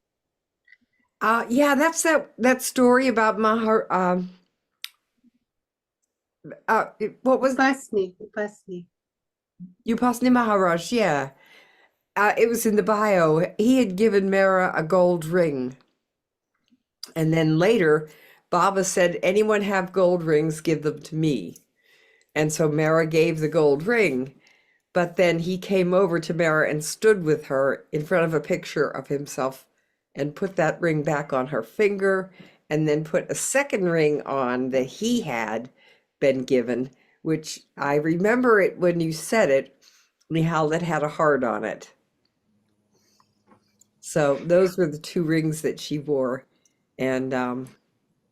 Yeah, that's that story about what was Upasni. Upasni Maharaj? Yeah, it was in the bio. He had given Mehera a gold ring, and then later, Baba said, "Anyone have gold rings? Give them to me." And so Mehera gave the gold ring, but then he came over to Mehera and stood with her in front of a picture of himself, and put that ring back on her finger, and then put a second ring on that he had been given, which I remember it when you said it, Nihal, that had a heart on it. So those were the two rings that she wore. And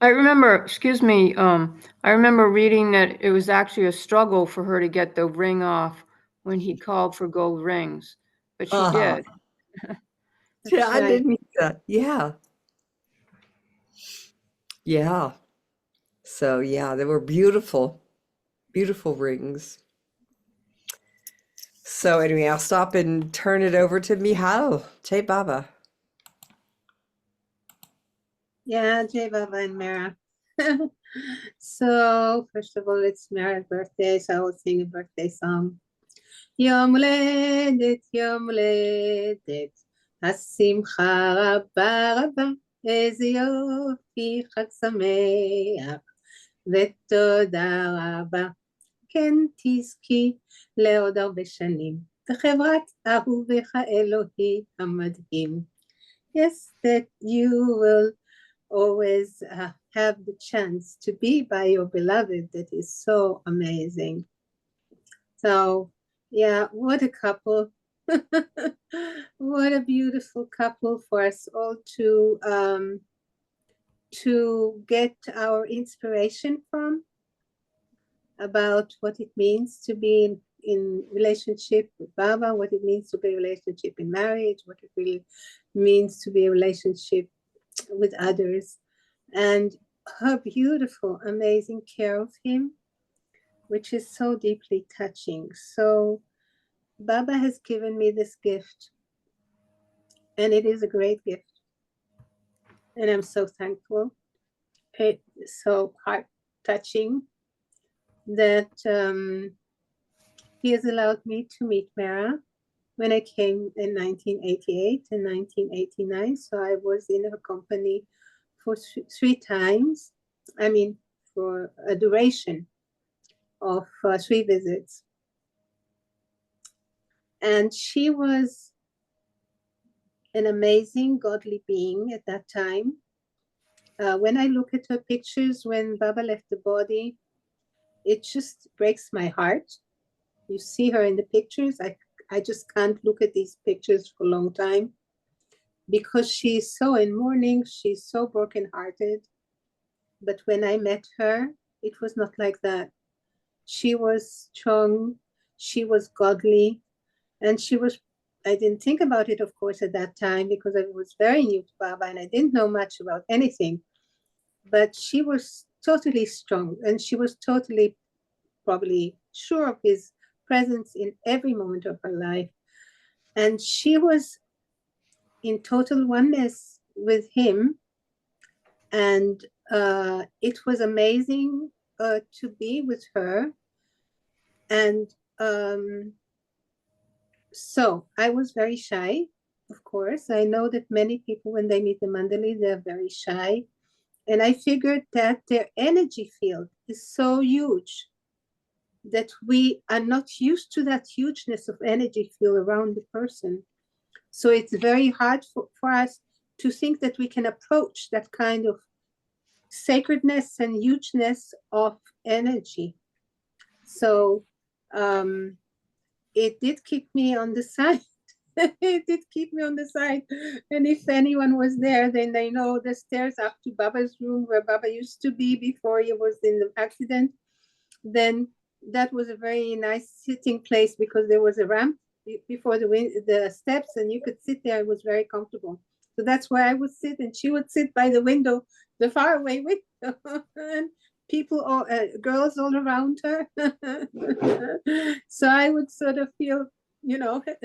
I remember, excuse me, I remember reading that it was actually a struggle for her to get the ring off when he called for gold rings, but she did. Yeah, I right. didn't mean that. Yeah. Yeah. So yeah, they were beautiful, beautiful rings. So anyway, I'll stop and turn it over to Mihal. Jai Baba. Yeah, Jai Baba and Mehera. So first of all, it's Mehera's birthday, so I will sing a birthday song. יום הולדת, יום הולדת, השמחה רבה רבה, איזה יופי, חג שמח, ותודה רבה. כן תזכי לעוד הרבה שנים, בחברת אהובך אלוהי המדהים. Yes, that you will always have the chance to be by your beloved. That is so amazing. So, yeah, what a couple. What a beautiful couple for us all to get our inspiration from, about what it means to be in relationship with Baba, what it means to be in relationship in marriage, what it really means to be in relationship with others, and her beautiful, amazing care of him, which is so deeply touching. So Baba has given me this gift, and it is a great gift, and I'm so thankful. It's so heart-touching that he has allowed me to meet Mehera when I came in 1988 and 1989. So I was in her company for three times. I mean, for a duration of 3 visits. And she was an amazing godly being at that time. When I look at her pictures when Baba left the body, it just breaks my heart. You see her in the pictures. I just can't look at these pictures for a long time because she's so in mourning, she's so brokenhearted. But when I met her, it was not like that. She was strong, she was godly, and she was, I didn't think about it, of course, at that time because I was very new to Baba and I didn't know much about anything. But she was totally strong and she was totally probably sure of his presence in every moment of her life. And she was in total oneness with him. And it was amazing to be with her. And so I was very shy, of course. I know that many people, when they meet the Mandali, they're very shy. And I figured that their energy field is so huge that we are not used to that hugeness of energy field around the person. So it's very hard for us to think that we can approach that kind of sacredness and hugeness of energy. So it did keep me on the side. It did keep me on the side. And if anyone was there, then they know the stairs up to Baba's room where Baba used to be before he was in the accident. Then that was a very nice sitting place because there was a ramp before the steps and you could sit there. It was very comfortable. So that's where I would sit and she would sit by the window, the faraway window. And people, girls all around her. So I would sort of feel,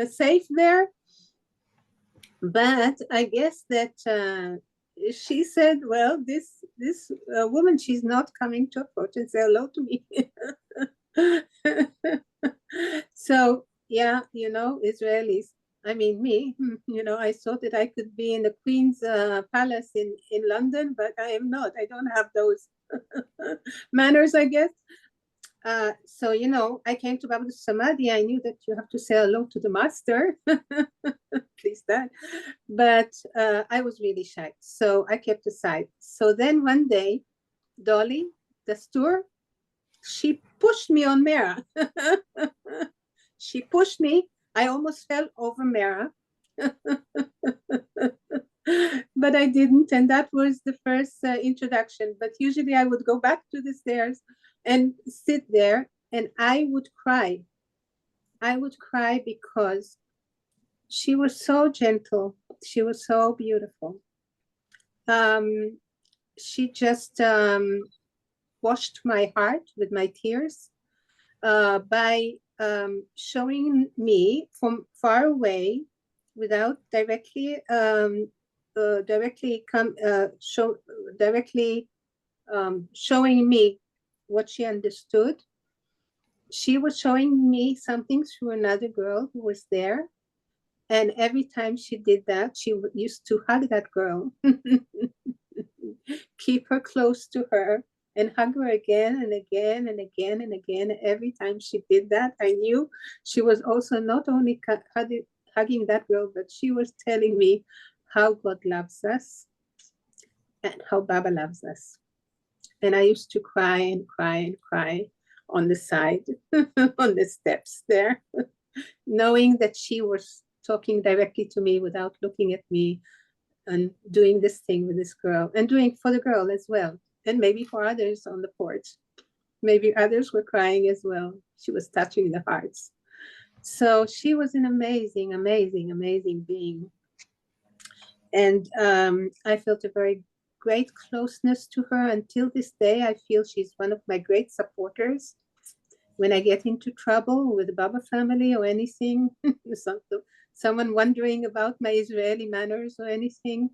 safe there. But I guess that she said, well, this woman, she's not coming to approach and say hello to me. So, yeah, Israelis, I mean, me, I thought that I could be in the Queen's Palace in London, but I am not. I don't have those manners, I guess. So, I came to Baba Samadhi. I knew that you have to say hello to the master. Please that. But I was really shy. So I kept aside. So then one day, Dolly, the steward, she pushed me on Mehera. She pushed me. I almost fell over Mehera. But I didn't. And that was the first introduction. But usually I would go back to the stairs and sit there and I would cry. I would cry because she was so gentle. She was so beautiful. She just washed my heart with my tears by showing me from far away, without directly showing me what she understood. she was showing me something through another girl who was there. And every time she did that, she used to hug that girl, keep her close to her, and hug her again and again and again and again. Every time she did that, I knew she was also not only hugging that girl, but she was telling me how God loves us and how Baba loves us. And I used to cry and cry and cry on the side, on the steps there, knowing that she was talking directly to me without looking at me, and doing this thing with this girl, and doing for the girl as well, and maybe for others on the porch. Maybe others were crying as well. She was touching the hearts. So she was an amazing, amazing, amazing being. And I felt a very great closeness to her. Until this day, I feel she's one of my great supporters. When I get into trouble with the Baba family or anything, someone wondering about my Israeli manners or anything,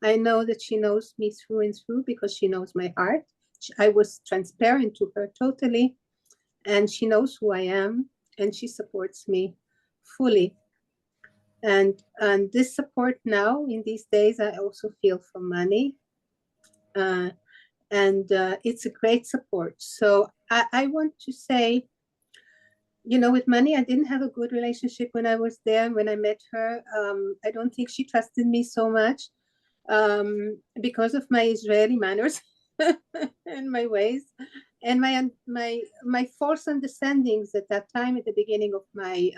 I know that she knows me through and through because she knows my heart. I was transparent to her totally, and she knows who I am, and she supports me fully. And this support now in these days, I also feel from Mani. It's a great support. So I want to say, you know, with Mani, I didn't have a good relationship when I was there. When I met her, I don't think she trusted me so much because of my Israeli manners and my ways and my false understandings at that time, at the beginning of my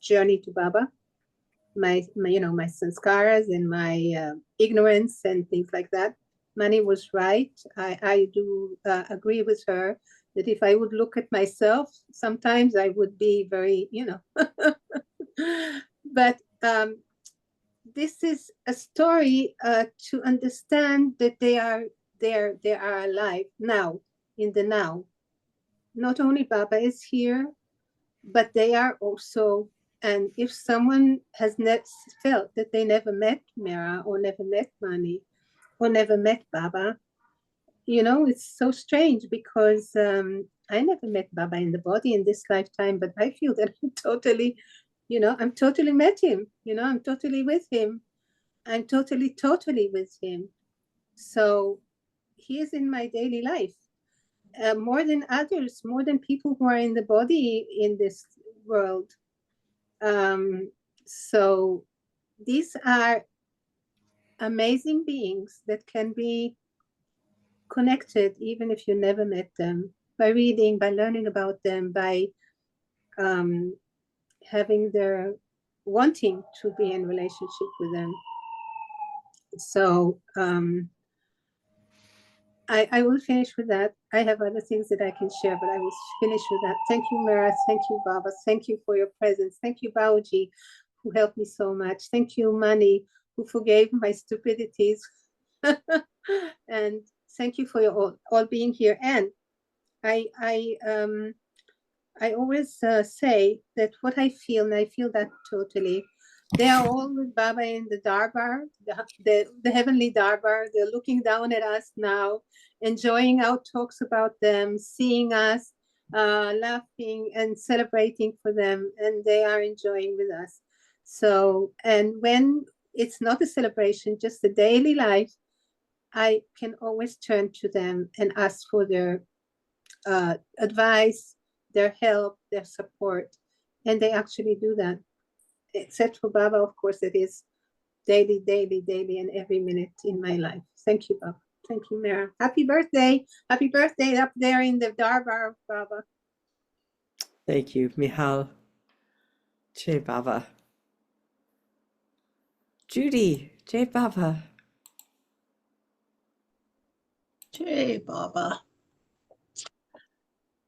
journey to Baba. My sanskaras and my ignorance and things like that. Mani was right. I do agree with her that if I would look at myself, sometimes I would be very, but this is a story to understand that they are alive now, in the now. Not only Baba is here, but they are also. And if someone has felt that they never met Mehera or never met Mani or never met Baba, it's so strange because I never met Baba in the body in this lifetime, but I feel that I'm totally met him. I'm totally with him. I'm totally with him. So he is in my daily life more than others, more than people who are in the body in this world. So these are amazing beings that can be connected even if you never met them, by reading, by learning about them, by having their wanting to be in relationship with them. So I will finish with that. I have other things that I can share, but I will finish with that. Thank you, Mehera. Thank you, Baba. Thank you for your presence. Thank you, Baoji, who helped me so much. Thank you, Mani, who forgave my stupidities. And thank you for your all being here. And I always say that what I feel, and I feel that totally, they are all with Baba in the Darbar, the heavenly Darbar. They're looking down at us now, enjoying our talks about them, seeing us, laughing and celebrating for them, and they are enjoying with us. So, and when it's not a celebration, just a daily life, I can always turn to them and ask for their advice, their help, their support, and they actually do that. Except for Baba, of course, it is daily, and every minute in my life. Thank you, Baba. Thank you, Mehera. Happy birthday. Happy birthday up there in the Darbar, Baba. Thank you, Michal. Jai Baba. Judy, Jai Baba. Jai Baba.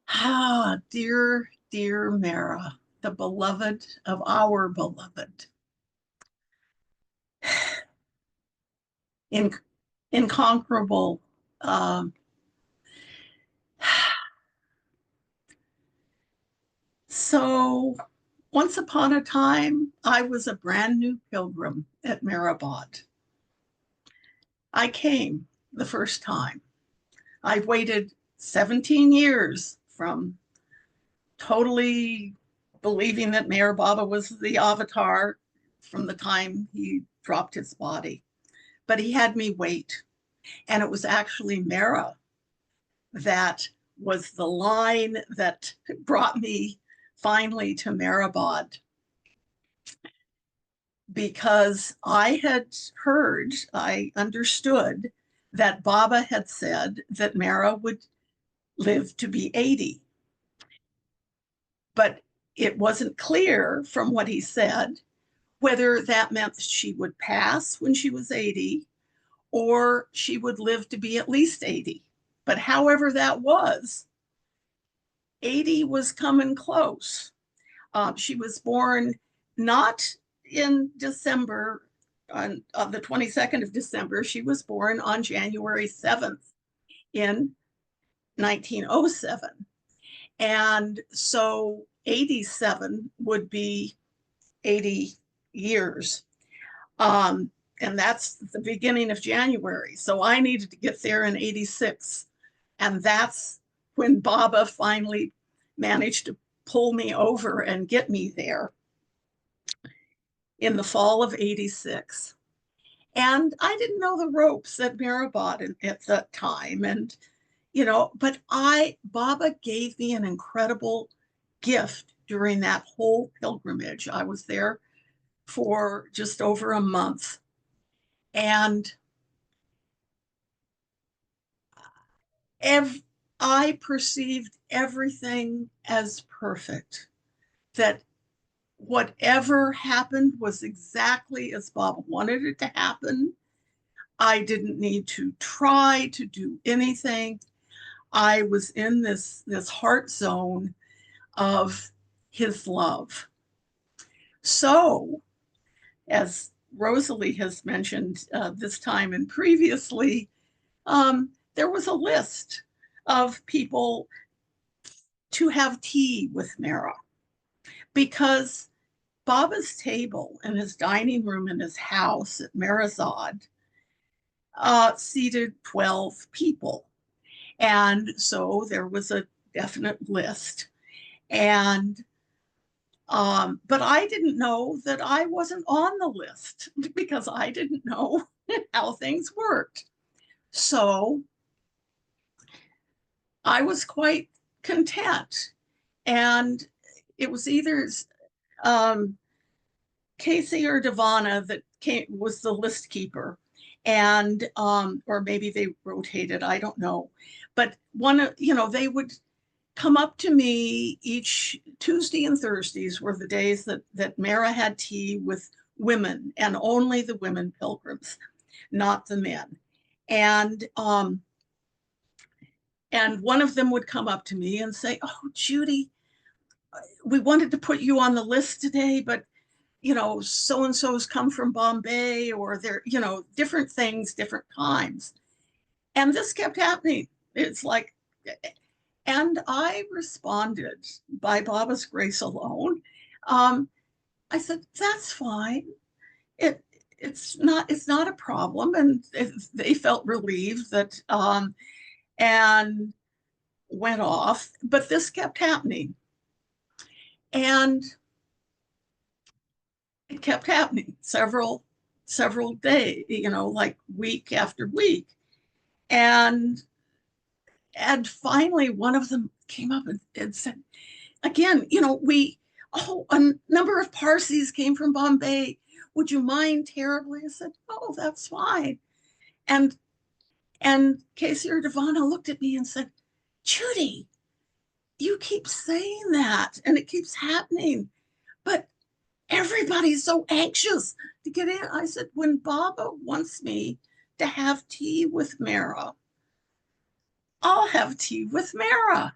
Ah, dear Mehera, the beloved of our beloved. Inconquerable. So once upon a time, I was a brand new pilgrim at Meherazad. I came the first time. I've waited 17 years from totally believing that Meher Baba was the avatar from the time he dropped his body. But he had me wait. And it was actually Mehera that was the line that brought me finally to Meherabad, because I had heard, I understood that Baba had said that Mehera would live to be 80. But it wasn't clear from what he said whether that meant she would pass when she was 80 or she would live to be at least 80. But however that was, 80 was coming close. She was born not in December, on the 22nd of December. She was born on January 7th in 1907. And so 87 would be 80 years. And that's the beginning of January. So I needed to get there in 86. And that's when Baba finally managed to pull me over and get me there in the fall of 86. And I didn't know the ropes at Meherabad at that time. And, you know, but Baba gave me an incredible gift during that whole pilgrimage. I was there for just over a month. And I perceived everything as perfect, that whatever happened was exactly as Baba wanted it to happen. I didn't need to try to do anything. I was in this heart zone of his love. So, as Rosalie has mentioned this time and previously, there was a list of people to have tea with Mehera, because Baba's table in his dining room in his house at Meherazad seated 12 people. And so there was a definite list. And but I didn't know that I wasn't on the list, because I didn't know how things worked. So I was quite content. And it was either Casey or Devana that was the list keeper. And or maybe they rotated, I don't know. But they would come up to me each Tuesday and Thursdays were the days that Mehera had tea with women, and only the women pilgrims, not the men. And one of them would come up to me and say, "Oh, Judy, we wanted to put you on the list today, but so-and-so's come from Bombay," or they're, different things, different times. And this kept happening. It's like, and I responded by Baba's grace alone. I said, "That's fine. It's not a problem." And they felt relieved that, and went off. But this kept happening. And it kept happening several days, like week after week. And finally one of them came up and said, again, a number of Parsis came from Bombay. Would you mind terribly? I said, "Oh, that's fine." And Casey or Devana looked at me and said, "Judy, you keep saying that and it keeps happening, but everybody's so anxious to get in." I said, "When Baba wants me to have tea with Mehera, I'll have tea with Mehera."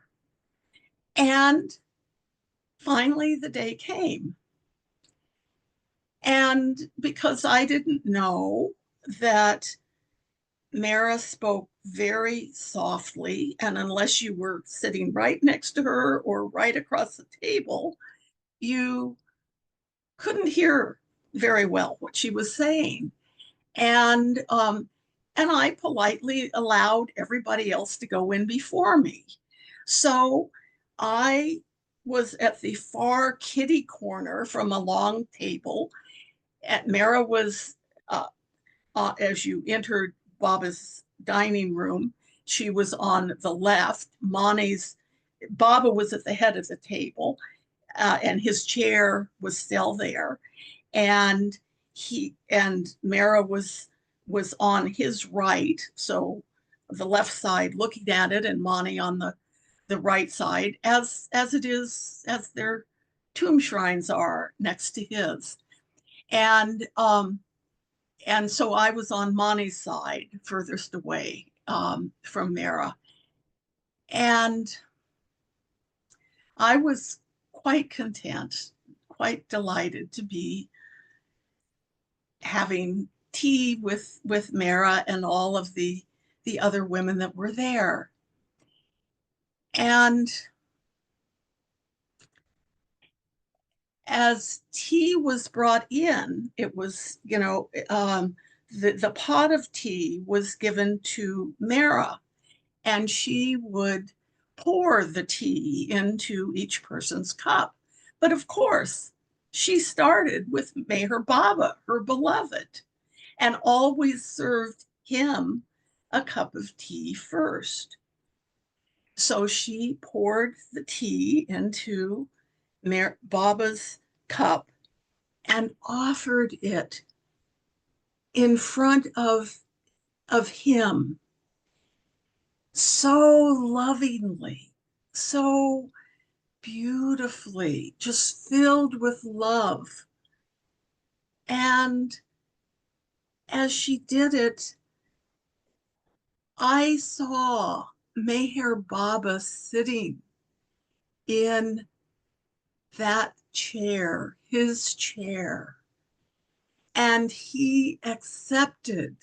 And finally the day came. And because I didn't know that Mehera spoke very softly, and unless you were sitting right next to her or right across the table, you couldn't hear very well what she was saying. And I politely allowed everybody else to go in before me. So I was at the far kitty corner from a long table. Mehera was, as you entered Baba's dining room, she was on the left. Baba was at the head of the table, and his chair was still there. And Mehera was on his right, so the left side looking at it, and Mani on the right side, as their tomb shrines are next to his. And so I was on Mani's side, furthest away from Mehera. And I was quite content, quite delighted to be having tea with Mehera and all of the other women that were there. And as tea was brought in, it was, the pot of tea was given to Mehera, and she would pour the tea into each person's cup. But of course, she started with Meher Baba, her beloved, and always served him a cup of tea first. So she poured the tea into Baba's cup and offered it in front of him, so lovingly, so beautifully, just filled with love. And as she did it, I saw Meher Baba sitting in that chair, his chair, and he accepted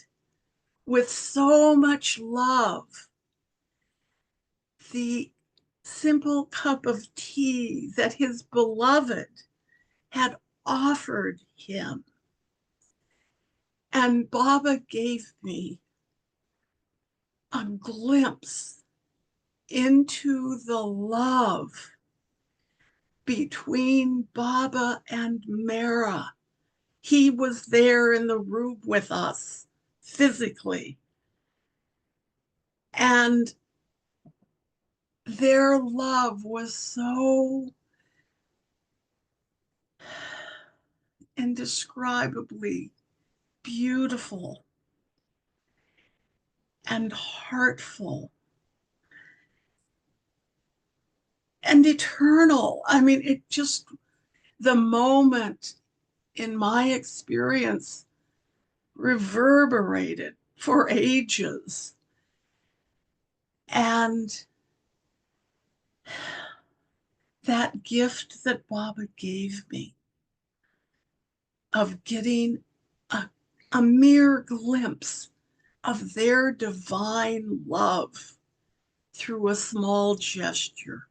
with so much love the simple cup of tea that his beloved had offered him. And Baba gave me a glimpse into the love between Baba and Mehera. He was there in the room with us physically. And their love was so indescribably beautiful and heartful and eternal. I mean, it just, the moment in my experience reverberated for ages. And that gift that Baba gave me of getting a mere glimpse of their divine love through a small gesture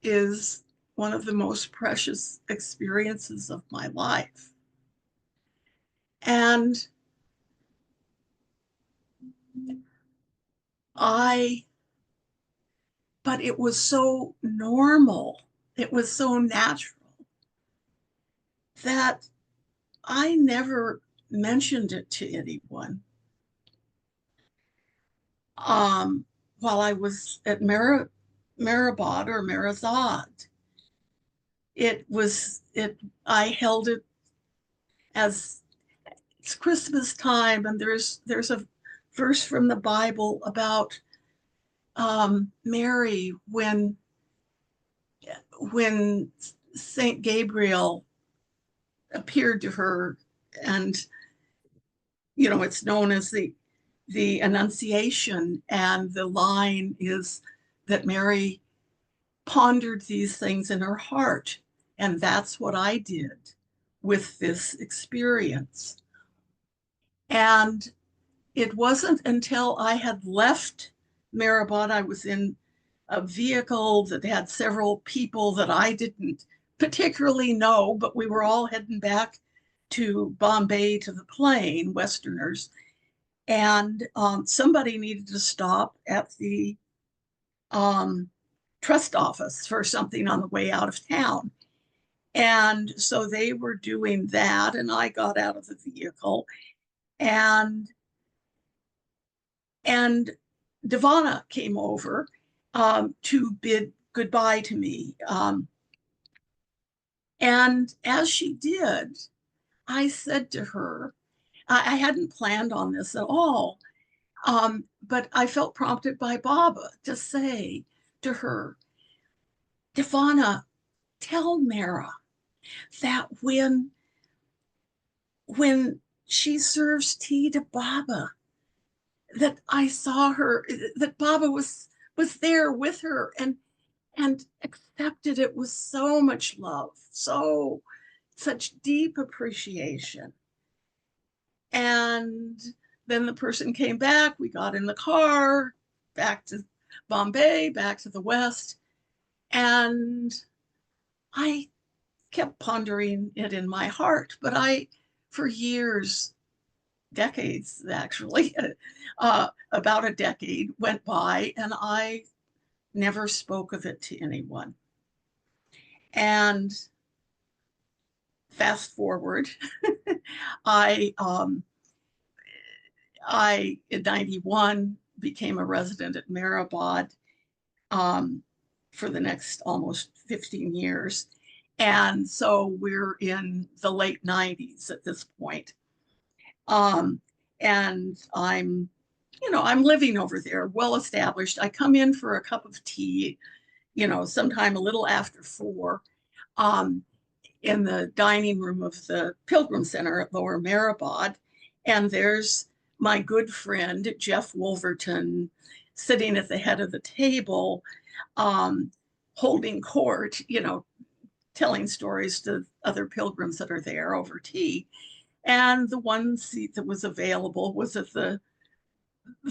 is one of the most precious experiences of my life. And but it was so normal, it was so natural that I never mentioned it to anyone. While I was at Meherabad or Meherazad, I held it as it's Christmas time, and there's a verse from the Bible about Mary when Saint Gabriel appeared to her, and it's known as the Annunciation, and the line is that Mary pondered these things in her heart, and that's what I did with this experience. And it wasn't until I had left Meherabad, I was in a vehicle that had several people that I didn't particularly know, but we were all heading back to Bombay to the plane, Westerners. And somebody needed to stop at the trust office for something on the way out of town. And so they were doing that, and I got out of the vehicle, and Devana came over to bid goodbye to me. And as she did, I said to her, I hadn't planned on this at all, but I felt prompted by Baba to say to her, Devana, tell Mehera that when she serves tea to Baba, that I saw her, that Baba was there with her and accepted it with so much love, such deep appreciation. And then the person came back, we got in the car, back to Bombay, back to the West, and I kept pondering it in my heart, but for years, decades actually, about a decade went by, and I never spoke of it to anyone. And fast forward, I in 91 became a resident at Meherazad for the next almost 15 years. And so we're in the late 90s at this point. And I'm living over there, well established. I come in for a cup of tea, sometime a little after 4, in the dining room of the Pilgrim Center at Lower Meherazad. And there's my good friend, Jeff Wolverton, sitting at the head of the table, holding court, telling stories to other pilgrims that are there over tea. And the one seat that was available was at the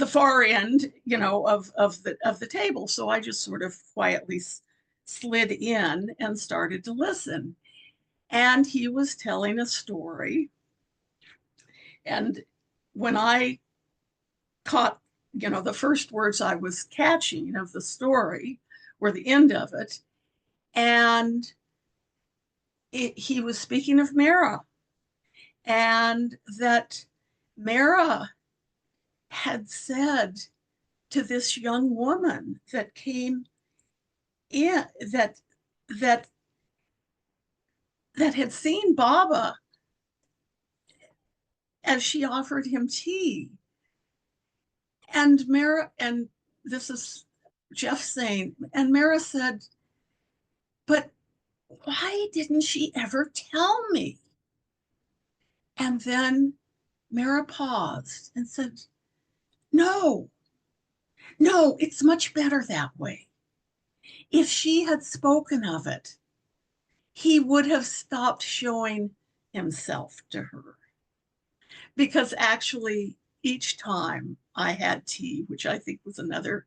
far end, of the table. So I just sort of quietly slid in and started to listen. And he was telling a story. And when I caught, the first words I was catching of the story were the end of it. And he was speaking of Mehera, and that Mehera had said to this young woman that came in, that had seen Baba as she offered him tea. And Mehera, and this is Jeff saying, and Mehera said, but why didn't she ever tell me? And then Mehera paused and said, no, it's much better that way. If she had spoken of it, he would have stopped showing himself to her. Because actually, each time I had tea, which I think was another,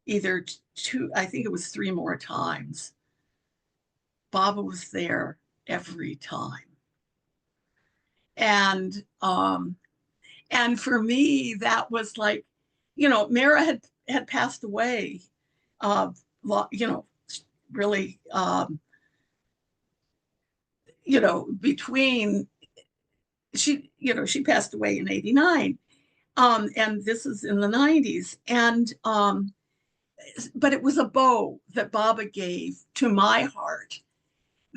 either 2, I think it was 3 more times, Baba was there every time. And for me, that was like, Mehera had passed away, really, between, she passed away in 89, and this is in the 90s. And, but it was a bow that Baba gave to my heart,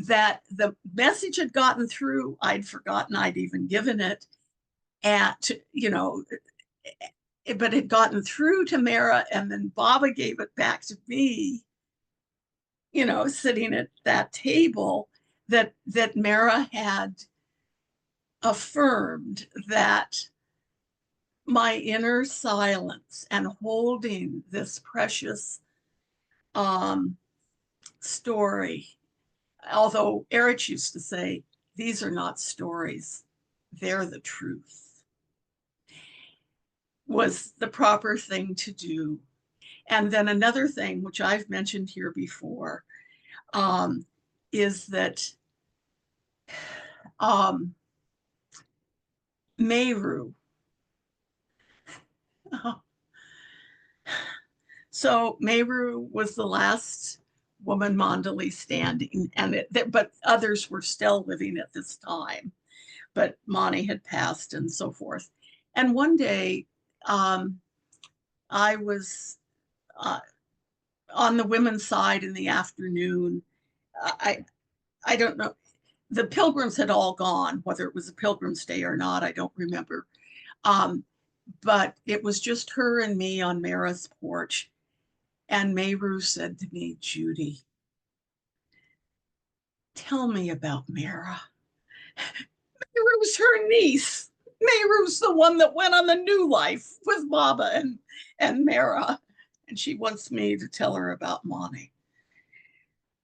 that the message had gotten through. I'd forgotten I'd even given it, but it had gotten through to Mehera, and then Baba gave it back to me, sitting at that table, that Mehera had affirmed that my inner silence and holding this precious story, although Erich used to say, these are not stories, they're the truth, was the proper thing to do. And then another thing, which I've mentioned here before, is that Meru. So Meheru was the last woman Mandali standing, but others were still living at this time. But Mani had passed and so forth. And one day, I was on the women's side in the afternoon. I don't know. The pilgrims had all gone, whether it was a Pilgrim's Day or not, I don't remember. But it was just her and me on Mehera's porch. And Meheru said to me, Judy, tell me about Mehera. Meheru's her niece. Meheru's the one that went on the new life with Baba and Mehera. And she wants me to tell her about Mani.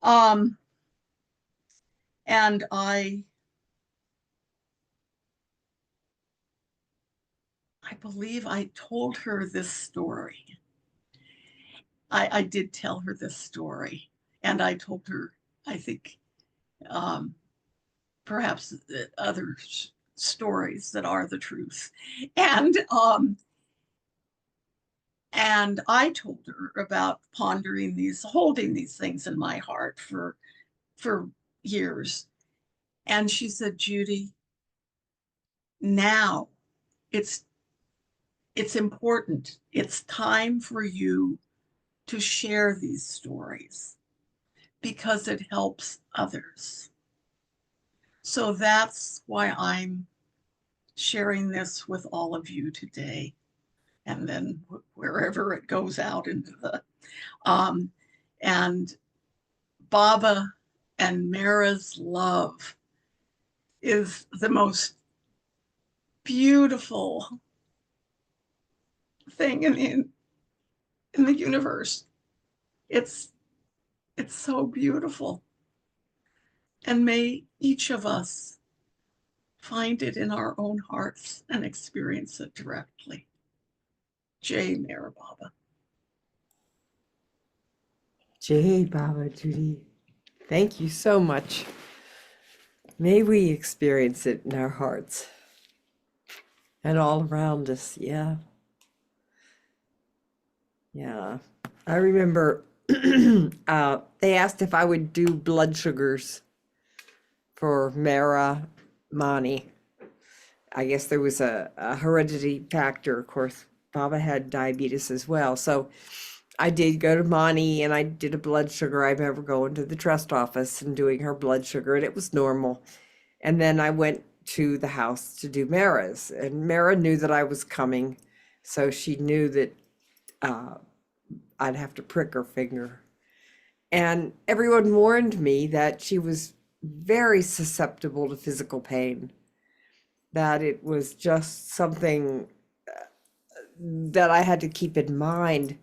And I believe I told her this story. I did tell her this story, and I told her, I think, perhaps other stories that are the truth. And I told her about pondering holding these things in my heart for years. And she said, Judy, now it's important. It's time for you to share these stories because it helps others. So that's why I'm sharing this with all of you today, and then wherever it goes out into the, and Baba and Mehera's love is the most beautiful thing in the universe. It's so beautiful. And may each of us find it in our own hearts and experience it directly. Jai Mehera Baba. Jai Baba, Judy. Thank you so much. May we experience it in our hearts and all around us. Yeah. Yeah. I remember they asked if I would do blood sugars for Mehera Mani. I guess there was a heredity factor. Of course, Baba had diabetes as well. So I did go to Mani and I did a blood sugar. I remember going to the trust office and doing her blood sugar, and it was normal. And then I went to the house to do Mehera's, and Mehera knew that I was coming. So she knew that I'd have to prick her finger. And everyone warned me that she was very susceptible to physical pain, that it was just something that I had to keep in mind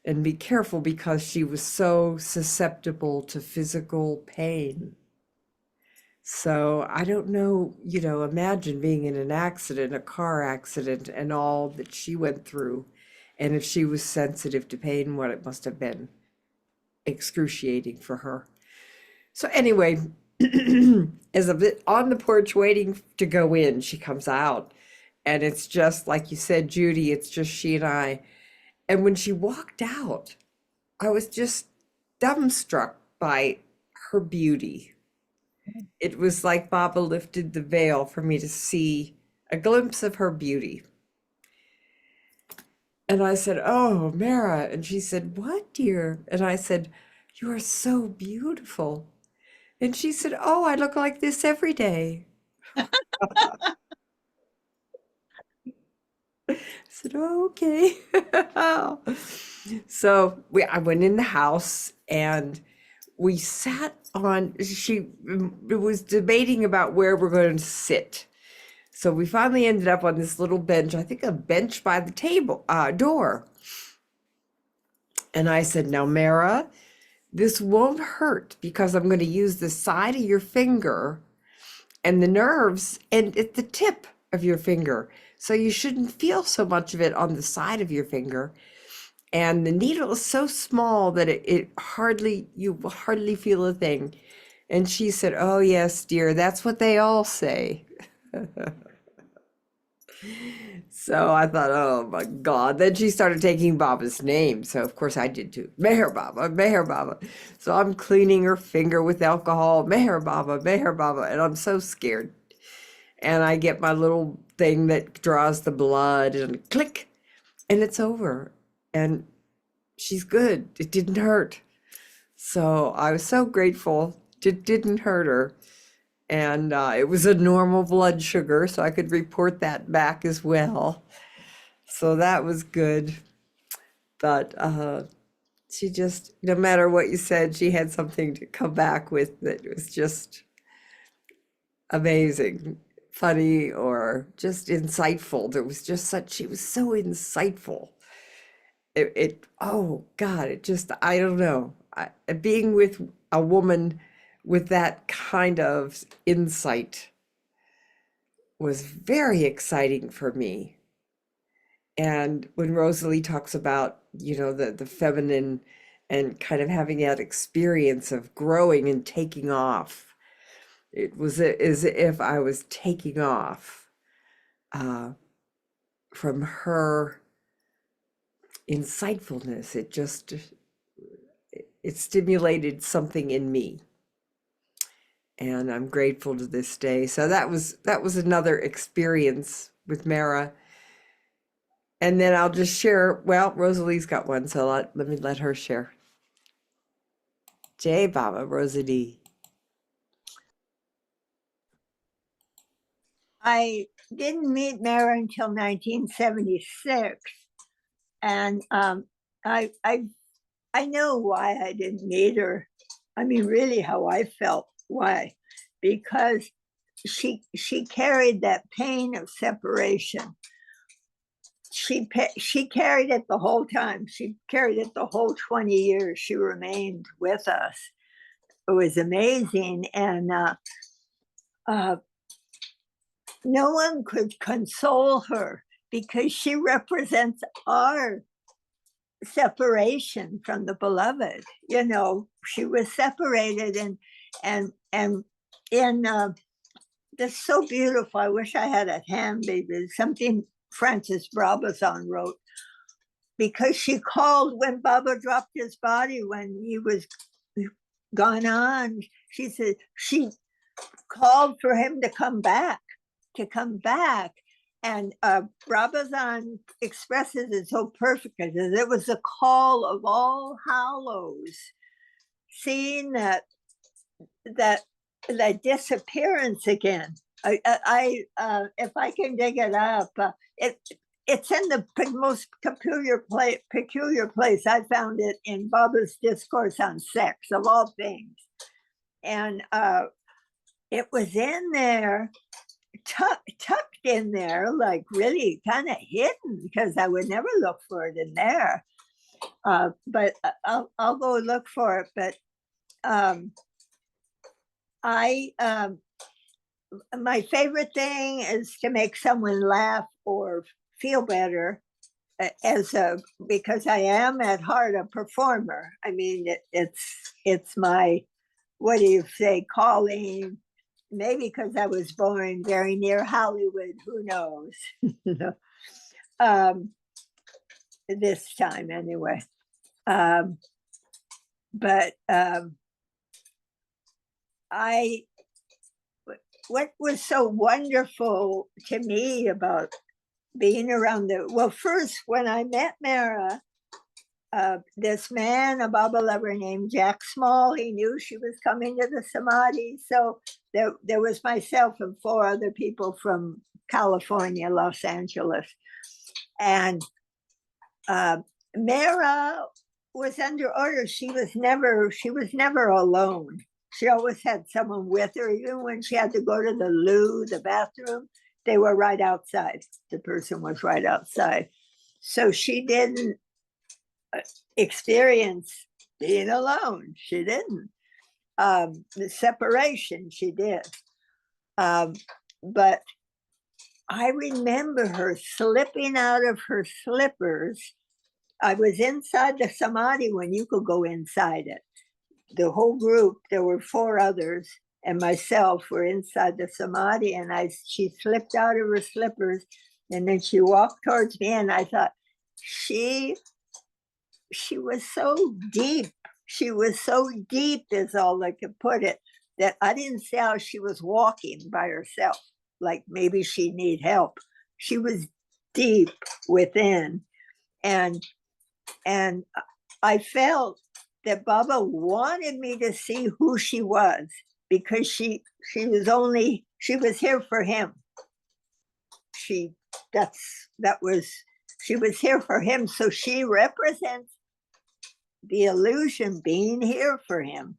and be careful because she was so susceptible to physical pain. So I don't know, imagine being in an accident, a car accident, and all that she went through. And if she was sensitive to pain, what it must have been excruciating for her. So anyway, as a bit on the porch waiting to go in, she comes out, and it's just like you said, Judy, it's just she and I. And when she walked out, I was just dumbstruck by her beauty. It was like Baba lifted the veil for me to see a glimpse of her beauty. And I said, oh, Mehera. And she said, what, dear? And I said, you are so beautiful. And she said, oh, I look like this every day. I said, oh, okay. So I went in the house and we sat on, she was debating about where we're going to sit. So we finally ended up on this little bench, I think a bench by the table, door. And I said, now, Mehera, this won't hurt because I'm going to use the side of your finger and the nerves and at the tip of your finger. So you shouldn't feel so much of it on the side of your finger. And the needle is so small that you hardly feel a thing. And she said, oh, yes, dear, that's what they all say. So I thought, oh my God. Then she started taking Baba's name. So of course I did too. Meher Baba, Meher Baba. So I'm cleaning her finger with alcohol, Meher Baba, Meher Baba. And I'm so scared. And I get my little thing that draws the blood and click, and it's over. And she's good. It didn't hurt. So I was so grateful. It didn't hurt her. And it was a normal blood sugar, so I could report that back as well. So that was good. But she just, no matter what you said, she had something to come back with that was just amazing, funny, or just insightful. There was just such, she was so insightful. Oh God, it just, I don't know. Being with a woman with that kind of insight was very exciting for me. And when Rosalie talks about, the feminine and kind of having that experience of growing and taking off, it was as if I was taking off from her insightfulness. It stimulated something in me. And I'm grateful to this day. So that was another experience with Mehera. And then I'll just share, well, Rosalie's got one, so let me let her share. Jai Baba, Rosalie. I didn't meet Mehera until 1976. And I know why I didn't meet her. I mean, really how I felt. Why? Because she carried that pain of separation. She carried it the whole time. She carried it the whole 20 years she remained with us. It was amazing. And no one could console her because she represents our separation from the beloved. She was separated, and in that's so beautiful. I wish I had at hand, baby. Something Francis Brabazon wrote, because she called when Baba dropped his body when he was gone on. She said she called for him to come back. And Brabazon expresses it so perfectly. It was the call of all hallows, seeing that disappearance again. I if I can dig it up, it's in the most peculiar place. I found it in Baba's discourse on sex, of all things, and it was in there, tucked in there, like really kind of hidden, because I would never look for it in there. But I'll go look for it. But my favorite thing is to make someone laugh or feel better, because I am at heart a performer. I mean, it's my, what do you say, calling. Maybe because I was born very near Hollywood, who knows? This time anyway. But what was so wonderful to me about being around first, when I met Mehera, this man, a Baba lover named Jack Small, he knew she was coming to the Samadhi. So there was myself and 4 other people from California, Los Angeles. And Mehera was under orders. She was never alone. She always had someone with her. Even when she had to go to the loo, the bathroom, they were right outside. The person was right outside. So she didn't experience being alone. She didn't. The separation, she did. But I remember her slipping out of her slippers. I was inside the Samadhi when you could go inside it. The whole group, there were 4 others, and myself were inside the Samadhi, and she slipped out of her slippers And then she walked towards me, and I thought, she was so deep. She was so deep, is all I could put it, that I didn't see how she was walking by herself, like maybe she need help. She was deep within. And I felt that Baba wanted me to see who she was, because she was here for him. She was here for him. So she represents the illusion being here for him.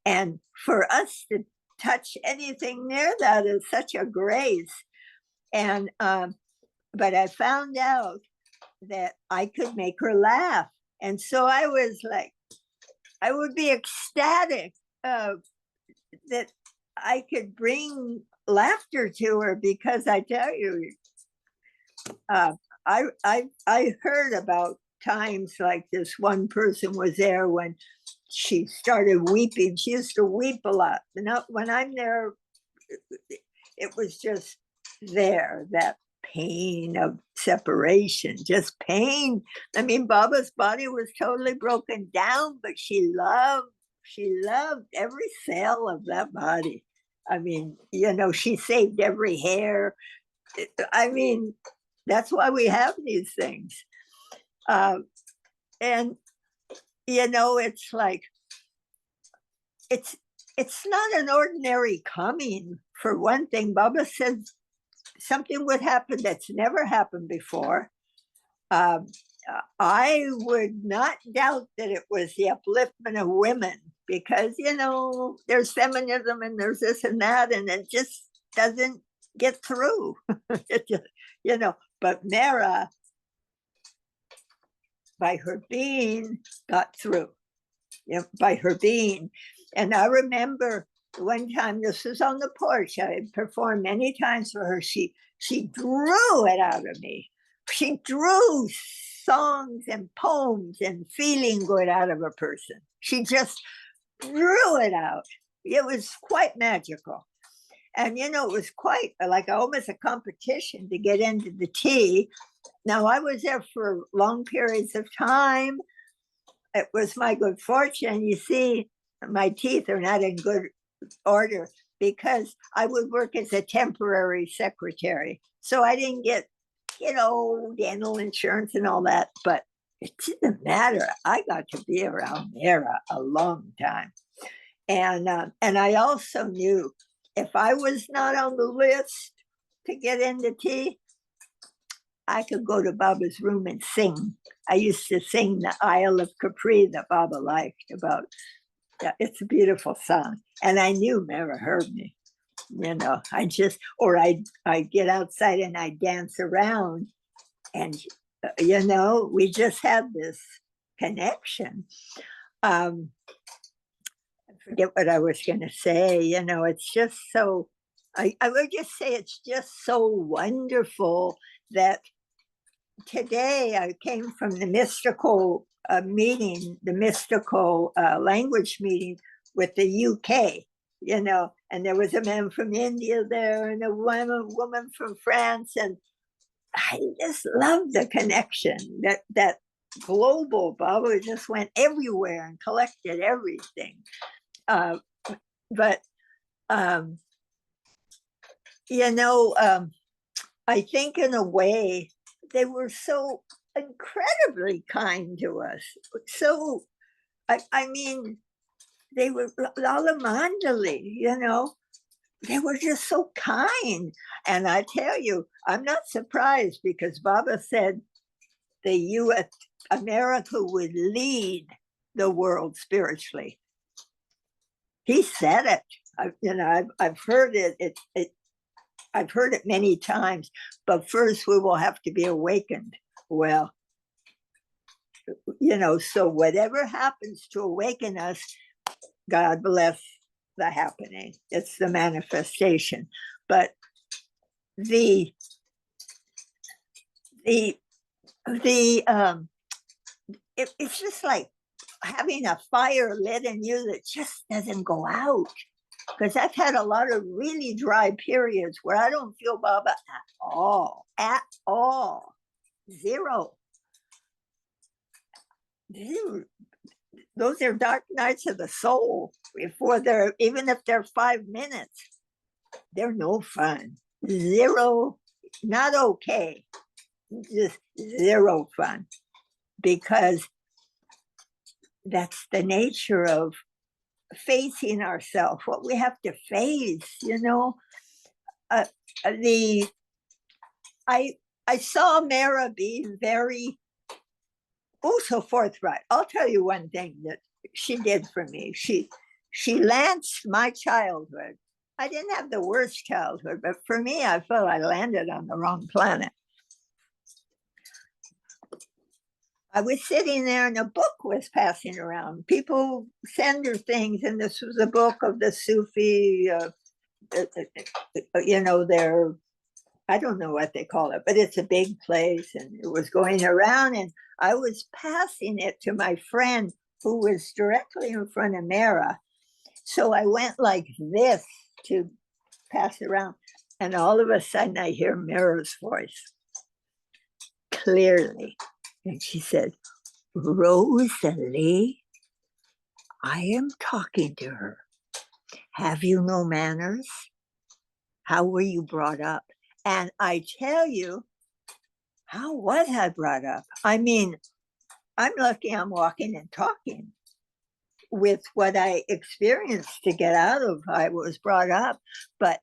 And for us to touch anything near that is such a grace. And but I found out that I could make her laugh. And so I was like, I would be ecstatic that I could bring laughter to her, because I tell you, I heard about times like this. One person was there when she started weeping. She used to weep a lot. Now, when I'm there, it was just there, that pain of separation, just pain. I mean, Baba's body was totally broken down, but she loved every cell of that body. I mean, she saved every hair. I mean, that's why we have these things. And, it's like, it's not an ordinary coming. For one thing, Baba said something would happen that's never happened before. I would not doubt that it was the upliftment of women, because, there's feminism and there's this and that, and it just doesn't get through. But Mehera, by her being, got through, by her being. And I remember one time, this was on the porch, I had performed many times for her. She drew it out of me. She drew songs and poems and feeling good out of a person. She just drew it out. It was quite magical. And, it was quite like almost a competition to get into the tea. Now, I was there for long periods of time. It was my good fortune. You see, my teeth are not in good order, because I would work as a temporary secretary. So I didn't get, dental insurance and all that, but it didn't matter. I got to be around Mehera a long time. And I also knew if I was not on the list to get into tea, I could go to Baba's room and sing. I used to sing the Isle of Capri that Baba liked about. Yeah, it's a beautiful song. And I knew Mehera heard me. I get outside and I dance around, and we just had this connection. I forget what I was going to say. It's just so, I would just say it's just so wonderful that today I came from the mystical meeting, the mystical language meeting with the UK, and there was a man from India there and a woman from France. And I just love the connection, that global. Baba just went everywhere and collected everything. I think in a way they were so incredibly kind to us. So, I mean, they were Lalamandali, they were just so kind. And I tell you, I'm not surprised, because Baba said the U.S., America would lead the world spiritually. He said it. I've heard it. I've heard it many times. But first, we will have to be awakened. Well, so whatever happens to awaken us, God bless the happening. It's the manifestation. But it's just like having a fire lit in you that just doesn't go out. because I've had a lot of really dry periods where I don't feel Baba at all. Zero. Those are dark nights of the soul. Even if they're 5 minutes, they're no fun. Zero, not okay. Just zero fun. Because that's the nature of facing ourselves, what we have to face, you know. I saw Mehera being very so forthright. I'll tell you one thing that she did for me. She lanced my childhood. I didn't have the worst childhood, but for me, I felt I landed on the wrong planet. I was sitting there and a book was passing around. People send her things, and this was a book of the Sufi, you know, their, I don't know what they call it, but it's a big place, and it was going around, and I was passing it to my friend who was directly in front of Mehera. So I went like this to pass it around, and all of a sudden I hear Mehera's voice clearly. And she said, "Rosalie, I am talking to her. Have you no manners? How were you brought up?" And I tell you, how was I brought up? I mean, I'm lucky I'm walking and talking with what I experienced to get out of how I was brought up. But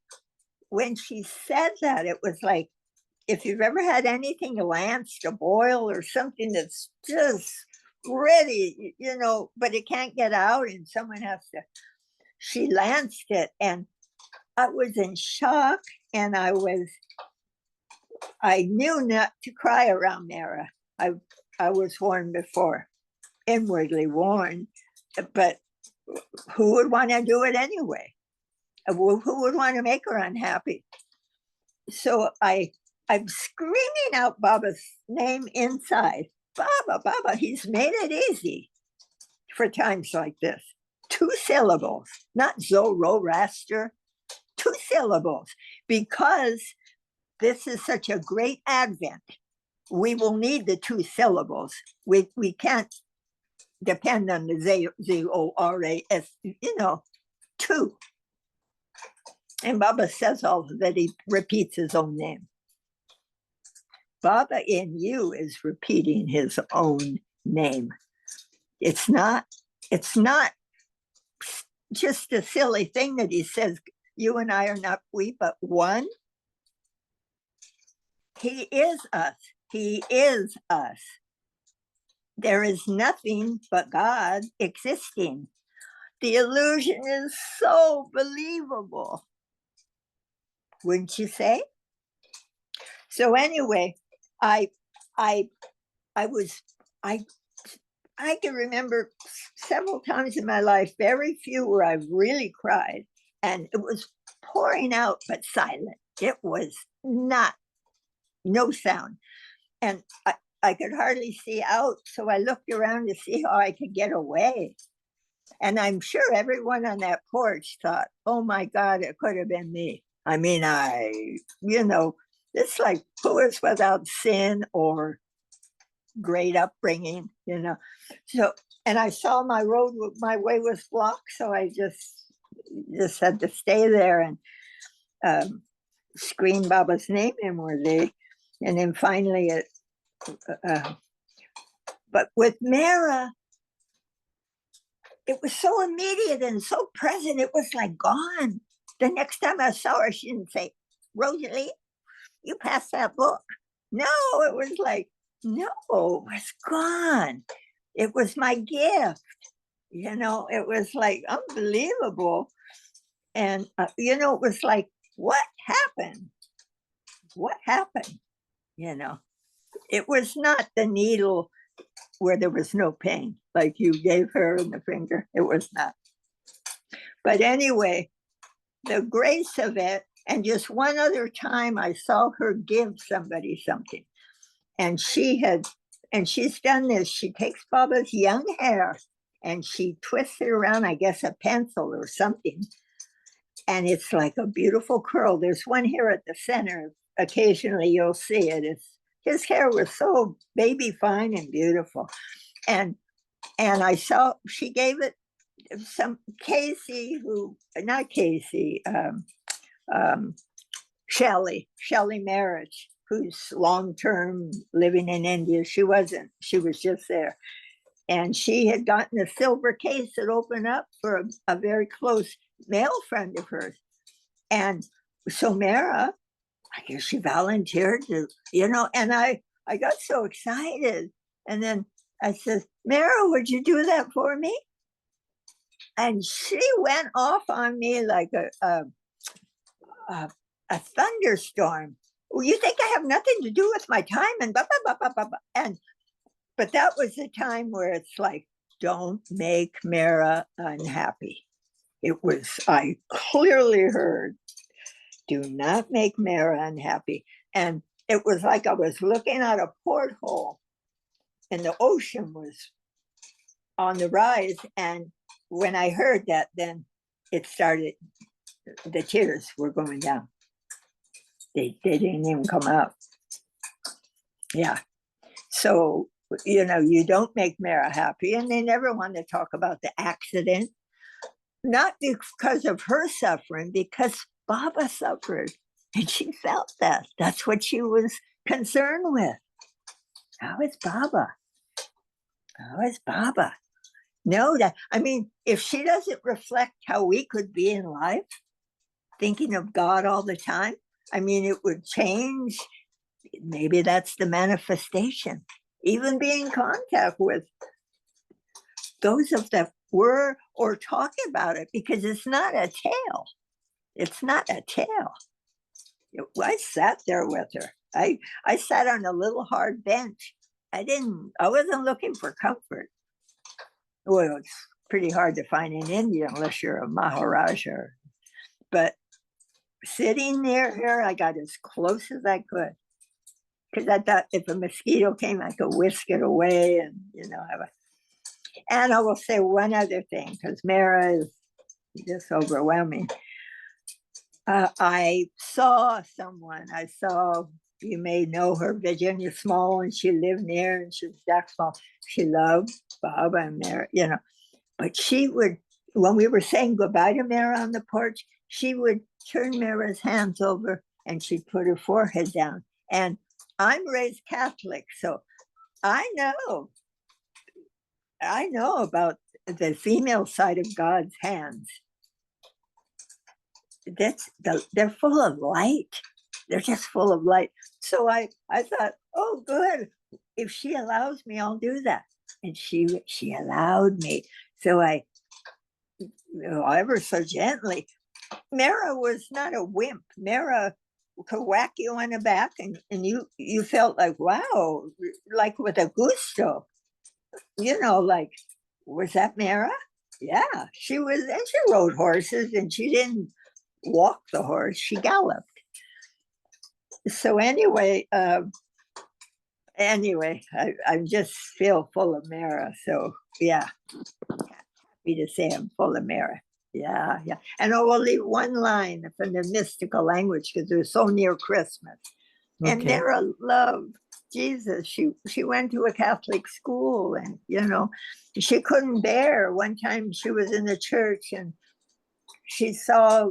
when she said that, it was like, if you've ever had anything lanced, a boil or something that's just ready, you know, but it can't get out and someone has to, she lanced it, and I was in shock, and I knew not to cry around Mehera. I was warned before, inwardly warned, but who would want to do it anyway? Who would want to make her unhappy? So I'm screaming out Baba's name inside. Baba, Baba, he's made it easy for times like this. 2 syllables, not Zoroaster, 2 syllables, because this is such a great advent. We will need the 2 syllables. We can't depend on the Z-O-R-A-S, you know, 2. And Baba says also that he repeats his own name. Baba in you is repeating his own name. It's not just a silly thing that he says, you and I are not we, but one. He is us. He is us. There is nothing but God existing. The illusion is so believable. Wouldn't you say? So anyway, I can remember several times in my life, very few where I really cried, and it was pouring out, but silent. It was no sound. And I could hardly see out. So I looked around to see how I could get away. And I'm sure everyone on that porch thought, oh my God, it could have been me. I mean, it's like, who is without sin or great upbringing, you know? So, and I saw my way was blocked. So I just had to stay there and scream Baba's name inwardly. And then finally but with Mehera, it was so immediate and so present. It was like gone. The next time I saw her, she didn't say, Rosalie, you passed that book. No, it was like, no, it was gone. It was my gift. You know, it was like unbelievable. And, it was like, what happened? What happened? You know, it was not the needle where there was no pain, like you gave her in the finger. It was not. But anyway, the grace of it, and just one other time I saw her give somebody something. And she's done this. She takes Baba's young hair and she twists it around, I guess a pencil or something. and it's like a beautiful curl. There's one here at the center. Occasionally you'll see it. His hair was so baby fine and beautiful. And I saw, she gave it some Casey, not Casey, Shelley Marriage, who's long-term living in India. She wasn't, she was just there. And she had gotten a silver case that opened up for a very close male friend of hers. And so Mehera, I guess she volunteered to, and I got so excited. And then I said, Mehera, would you do that for me? And she went off on me like a thunderstorm. Well, you think I have nothing to do with my time and blah, blah, blah, blah, blah. But that was the time where it's like, don't make Mehera unhappy. I clearly heard, do not make Mehera unhappy. And it was like I was looking out a porthole and the ocean was on the rise. And when I heard that, then it started, the tears were going down. They didn't even come out. Yeah. So, you don't make Mehera happy, and they never want to talk about the accident, not because of her suffering, because Baba suffered and she felt that. That's what she was concerned with. How is Baba? How is Baba? No, if she doesn't reflect how we could be in life, thinking of God all the time, it would change. Maybe that's the manifestation. Even being in contact with those of that were or talking about it, because it's not a tale. It's not a tale. I sat there with her. I sat on a little hard bench. I wasn't looking for comfort. Well, it's pretty hard to find in India unless you're a Maharaja. But sitting near her, I got as close as I could. Because I thought if a mosquito came, I could whisk it away and, And I will say one other thing, because Mehera is just overwhelming. I saw someone, you may know her, Virginia Small, and she lived near, and she was that small. She loved Baba and Mehera, But she would, when we were saying goodbye to Mehera on the porch, she would turn Mehera's hands over and she'd put her forehead down. And I'm raised Catholic, so I know about the female side of God's hands. They're full of light. They're just full of light. So I thought, oh, good. If she allows me, I'll do that. And she allowed me. So I ever so gently. Mehera was not a wimp. Mehera could whack you on the back and you felt like, wow, like with a gusto, like, was that Mehera? Yeah, she was, and she rode horses and she didn't walk the horse, she galloped. So anyway, I just feel full of Mehera. So yeah, happy to say I'm full of Mehera. Yeah. And I will leave one line from the mystical language because we're so near Christmas. Okay. And Mehera loved Jesus. She went to a Catholic school and, she couldn't bear. One time she was in the church and she saw,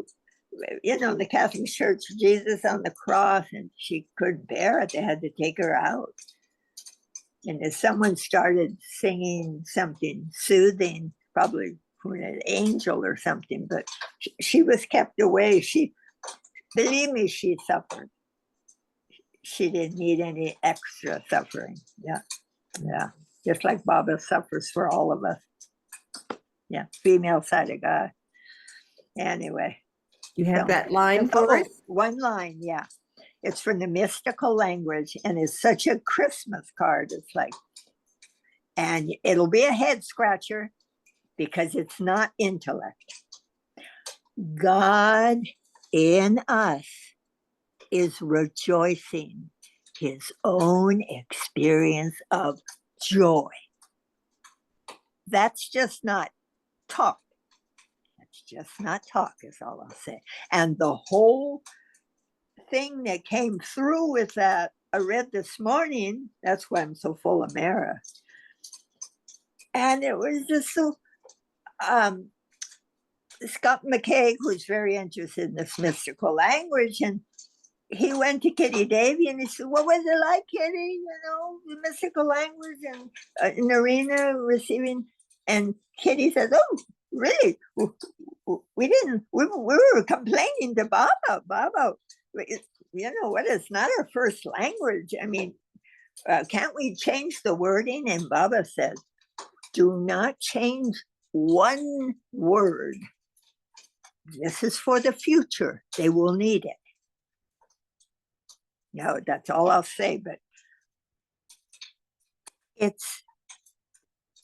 the Catholic Church, Jesus on the cross, and she couldn't bear it. They had to take her out. And if someone started singing something soothing, probably an angel or something, but she was kept away. Believe me, she suffered. She didn't need any extra suffering. Yeah. Just like Baba suffers for all of us. Yeah, female side of God. Anyway. You have that line for us? One line, yeah. It's from the mystical language and it's such a Christmas card. It's like, and it'll be a head scratcher because it's not intellect. God in us is rejoicing his own experience of joy. That's just not talk. That's just not talk, is all I'll say. And the whole thing that came through with that, I read this morning, that's why I'm so full of Mehera. And it was just so, Scott McKay, who's very interested in this mystical language, and he went to Kitty Davy and he said, what was it like, Kitty? You know, the mystical language and an arena receiving. And Kitty says, oh, really? We didn't, we were complaining to Baba, you know what, it's not our first language. I mean, can't we change the wording? And Baba said, do not change one word. This is for the future. They will need it. No, that's all I'll say, but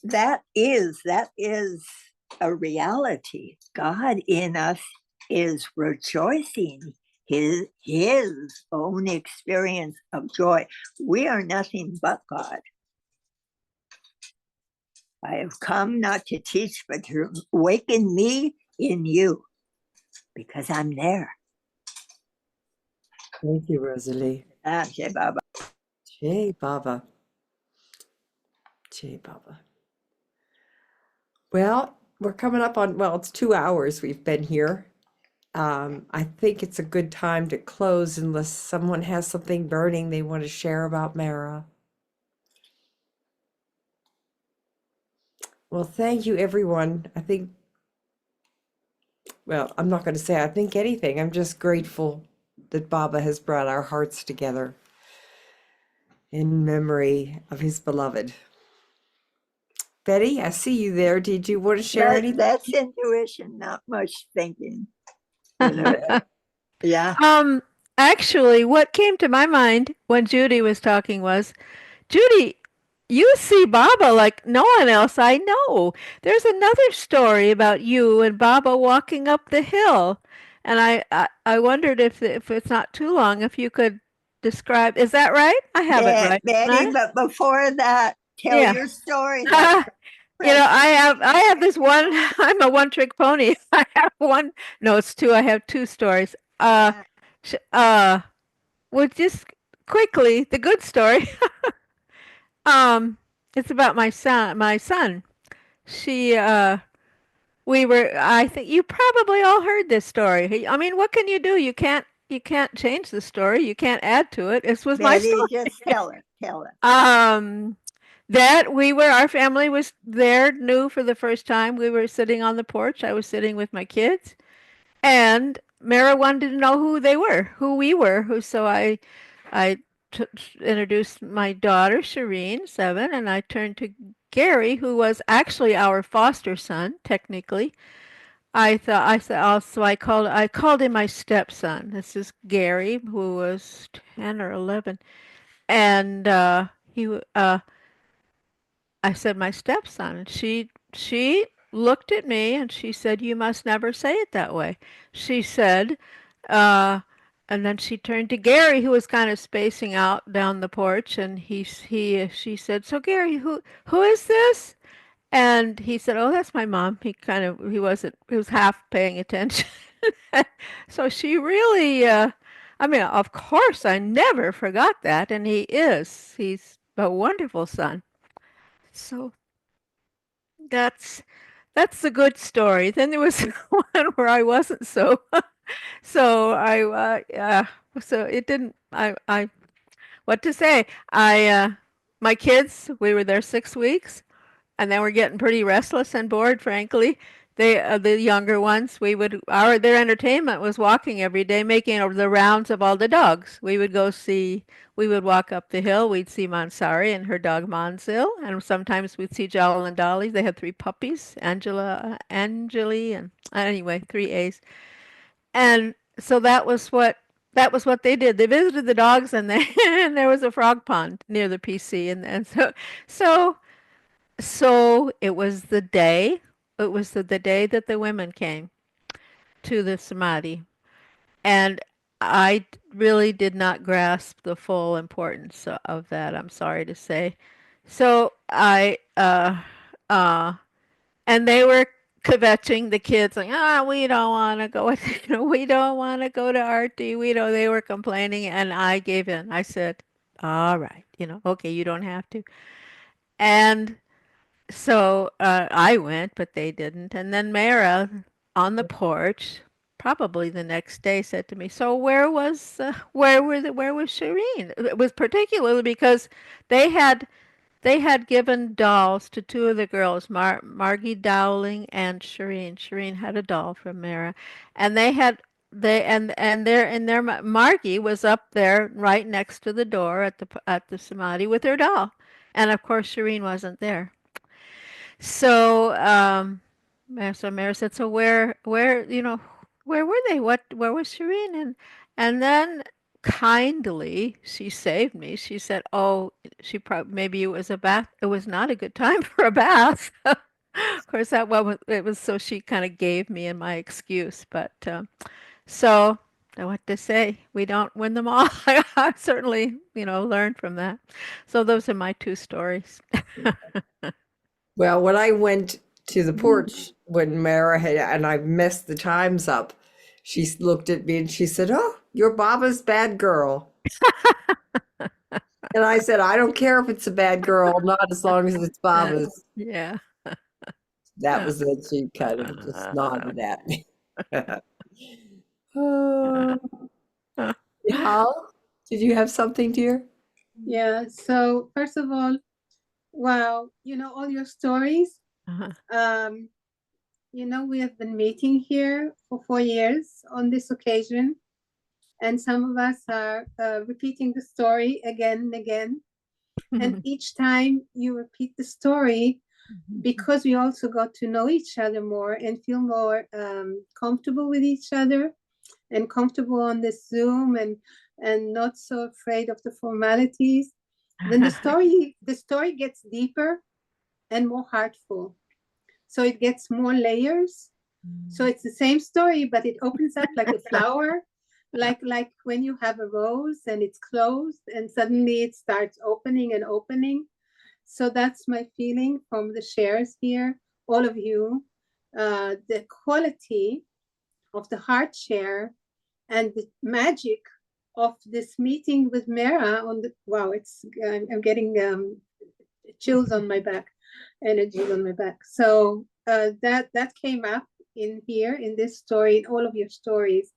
that is a reality. God in us is rejoicing his own experience of joy. We are nothing but God. I have come not to teach, but to awaken me in you, because I'm there. Thank you, Rosalie. Jai Baba. Jai Baba. Jai Baba. Well, we're coming up on, well, it's 2 hours we've been here. I think it's a good time to close unless someone has something burning they want to share about Mehera. Well, thank you, everyone. I think, well, I'm not going to say I think anything. I'm just grateful that Baba has brought our hearts together in memory of his beloved. Betty, I see you there. Did you want to share anything? That's intuition, not much thinking. You know? Yeah. Actually, what came to my mind when Judy was talking was, Judy, you see Baba like no one else I know. There's another story about you and Baba walking up the hill. And I wondered if it's not too long, if you could describe, is that right? I have it right. Betty, but before that, tell your story. You know, I have this one, I'm a one-trick pony. I have one, no, it's two. I have two stories. Well, just quickly, the good story. It's about my son. I think you probably all heard this story. I mean, what can you do? You can't change the story. You can't add to it. This was my story. Just tell it. That our family was there, new for the first time. We were sitting on the porch. I was sitting with my kids, and Mehera wanted to know who we were. So I introduced my daughter, Shireen, 7, and I turned to Gary, who was actually our foster son, technically. I called him my stepson. This is Gary, who was 10 or 11, and I said, my stepson. And she looked at me and she said, you must never say it that way. She said, and then she turned to Gary, who was kind of spacing out down the porch, and she said, so Gary, who is this? And he said, oh, that's my mom. He was half paying attention. So she really, I mean, of course, I never forgot that. And he's a wonderful son. So that's a good story. Then there was one where I wasn't so so it didn't what to say. My kids, we were there 6 weeks, and then we're getting pretty restless and bored, frankly. The younger ones, their entertainment was walking every day, making the rounds of all the dogs. We would walk up the hill, we'd see Mansari and her dog Manzil, and sometimes we'd see Jowl and Dolly. They had 3 puppies, Angeli, and anyway, 3 A's. And so that was what they did. They visited the dogs, and and there was a frog pond near the PC, and so it was the day. It was the day that the women came to the Samadhi, and I really did not grasp the full importance of that, I'm sorry to say. So and they were kvetching the kids like, we don't want to go, we don't want to go to Artie. They were complaining and I gave in. I said, all right, okay, you don't have to. And so I went, but they didn't. And then Mehera on the porch, probably the next day, said to me, "So where was Shireen?" It was particularly because they had they had given dolls to two of the girls, Margie Dowling and Shireen. Shireen had a doll from Mehera, and Margie was up there right next to the door at the samadhi with her doll, and of course Shireen wasn't there. So, so Mary said, "So where were they? Where was Shireen?" And then kindly she saved me. She said, "Oh, maybe it was a bath. It was not a good time for a bath." Of course, it was. So she kind of gave me in my excuse, but so. What to say? We don't win them all. I certainly, learned from that. So those are my two stories. Well, when I went to the porch when Mara had, and I messed the times up, she looked at me and she said, "Oh, you're Baba's bad girl." And I said, "I don't care if it's a bad girl, not as long as it's Baba's." Yeah. That was it. She kind of just nodded at me. Oh, Hal, did you have something, dear? Yeah. So first of all, wow, all your stories. Uh-huh. We have been meeting here for 4 years on this occasion, and some of us are repeating the story again and again. And each time you repeat the story, because we also got to know each other more and feel more comfortable with each other and comfortable on this Zoom and not so afraid of the formalities, then the story gets deeper and more heartful. So it gets more layers. So it's the same story, but it opens up like a flower, like when you have a rose and it's closed and suddenly it starts opening and opening. So that's my feeling from the shares here, all of you. The quality of the heart share and the magic of this meeting with Mehera I'm getting chills on my back, energy on my back. So that came up in here in this story, in all of your stories,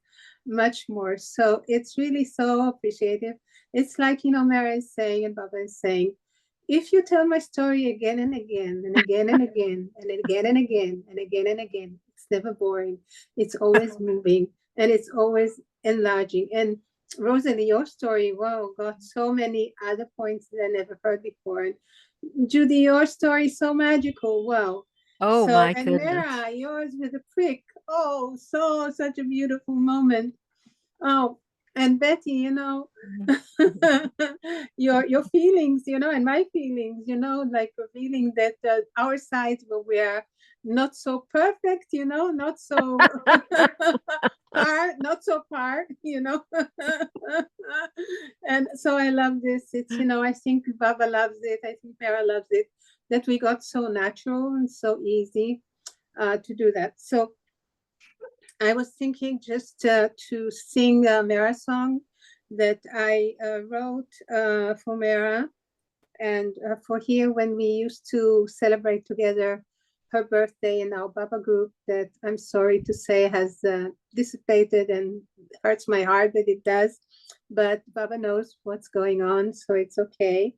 much more. So it's really so appreciative. It's like, Mehera is saying and Baba is saying, if you tell my story again and again and again and again and again and again and again and again, it's never boring. It's always moving and it's always enlarging. And Rosalie, your story, wow, got so many other points that I never heard before. And Judy, your story is so magical. Wow. Oh my goodness. Mehera, yours with a prick. Oh, such a beautiful moment. Oh, and Betty, your feelings, and my feelings, like revealing that our sides where we are not so perfect, not so not so far, and so I love this. It's, I think Baba loves it. I think Mehera loves it, that we got so natural and so easy to do that. So I was thinking just to sing a Mehera song that I wrote for Mehera and for here when we used to celebrate together her birthday in our Baba group, that I'm sorry to say has dissipated and hurts my heart that it does, but Baba knows what's going on, so it's okay.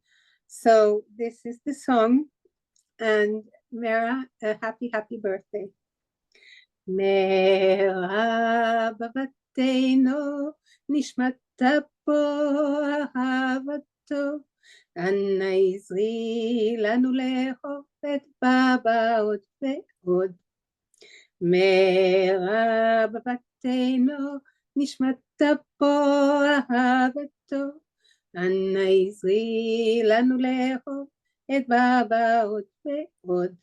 So this is the song, and Mehera, happy birthday. Mehera babateno nishmata po ahavato אנא עזרי לנו לאהוב את בבא עוד ועוד. מehera בבתנו נשמת אפו אהבתו. אנא עזרי לנו לאהוב את בבא עוד ועוד.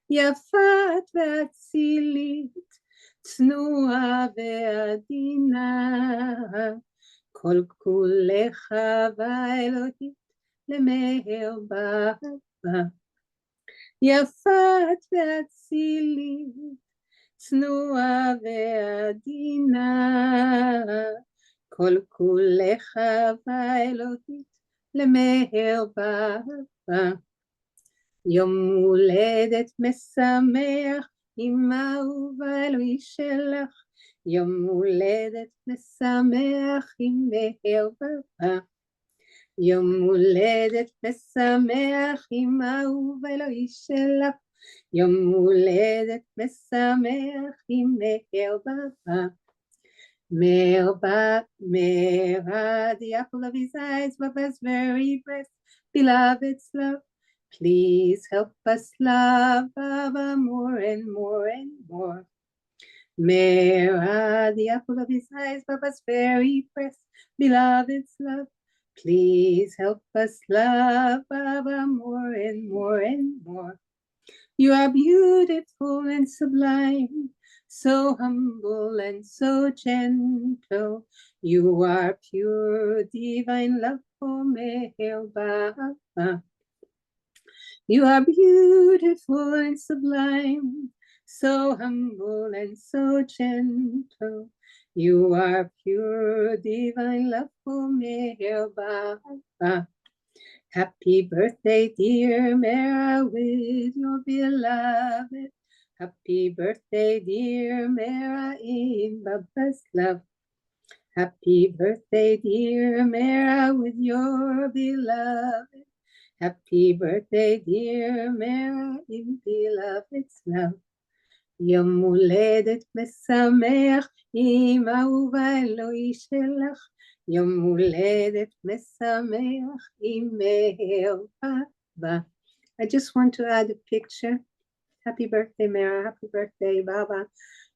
יפת ואצילית, צנועה ועדינה, כל כולך אהבה אלוהית למהר באהבה. יפת ואצילית, צנועה ועדינה, כל כולך אהבה אלוהית למהר בא. יום הולדת משמח, עם אהובה אלוהי שלך, יום הולדת משמח, עם מהר בא. יום הולדת משמח, עם אהוב אלוהי שלך, יום הולדת משמח, עם מהר בא. Meherazad, the apple of his eyes, Baba's very breast, beloved's love. Please help us love Baba more and more and more. Meherad, the apple of his eyes, Baba's very breast, beloved's love. Please help us love Baba more and more and more. You are beautiful and sublime, so humble and so gentle. You are pure divine love for Meher Baba. You are beautiful and sublime, so humble and so gentle. You are pure divine love for Meher Baba. Happy birthday, dear Mehera, with your beloved. Happy birthday, dear Mehera, in Baba's love. Happy birthday, dear Mehera, with your beloved. Happy birthday, dear Mehera, in beloved's love. יום הולדת משמח, עם אהובה אלוהי שלך. יום הולדת משמח, עם מהר בא. I just want to add a picture. Happy birthday, Mehera. Happy birthday, Baba.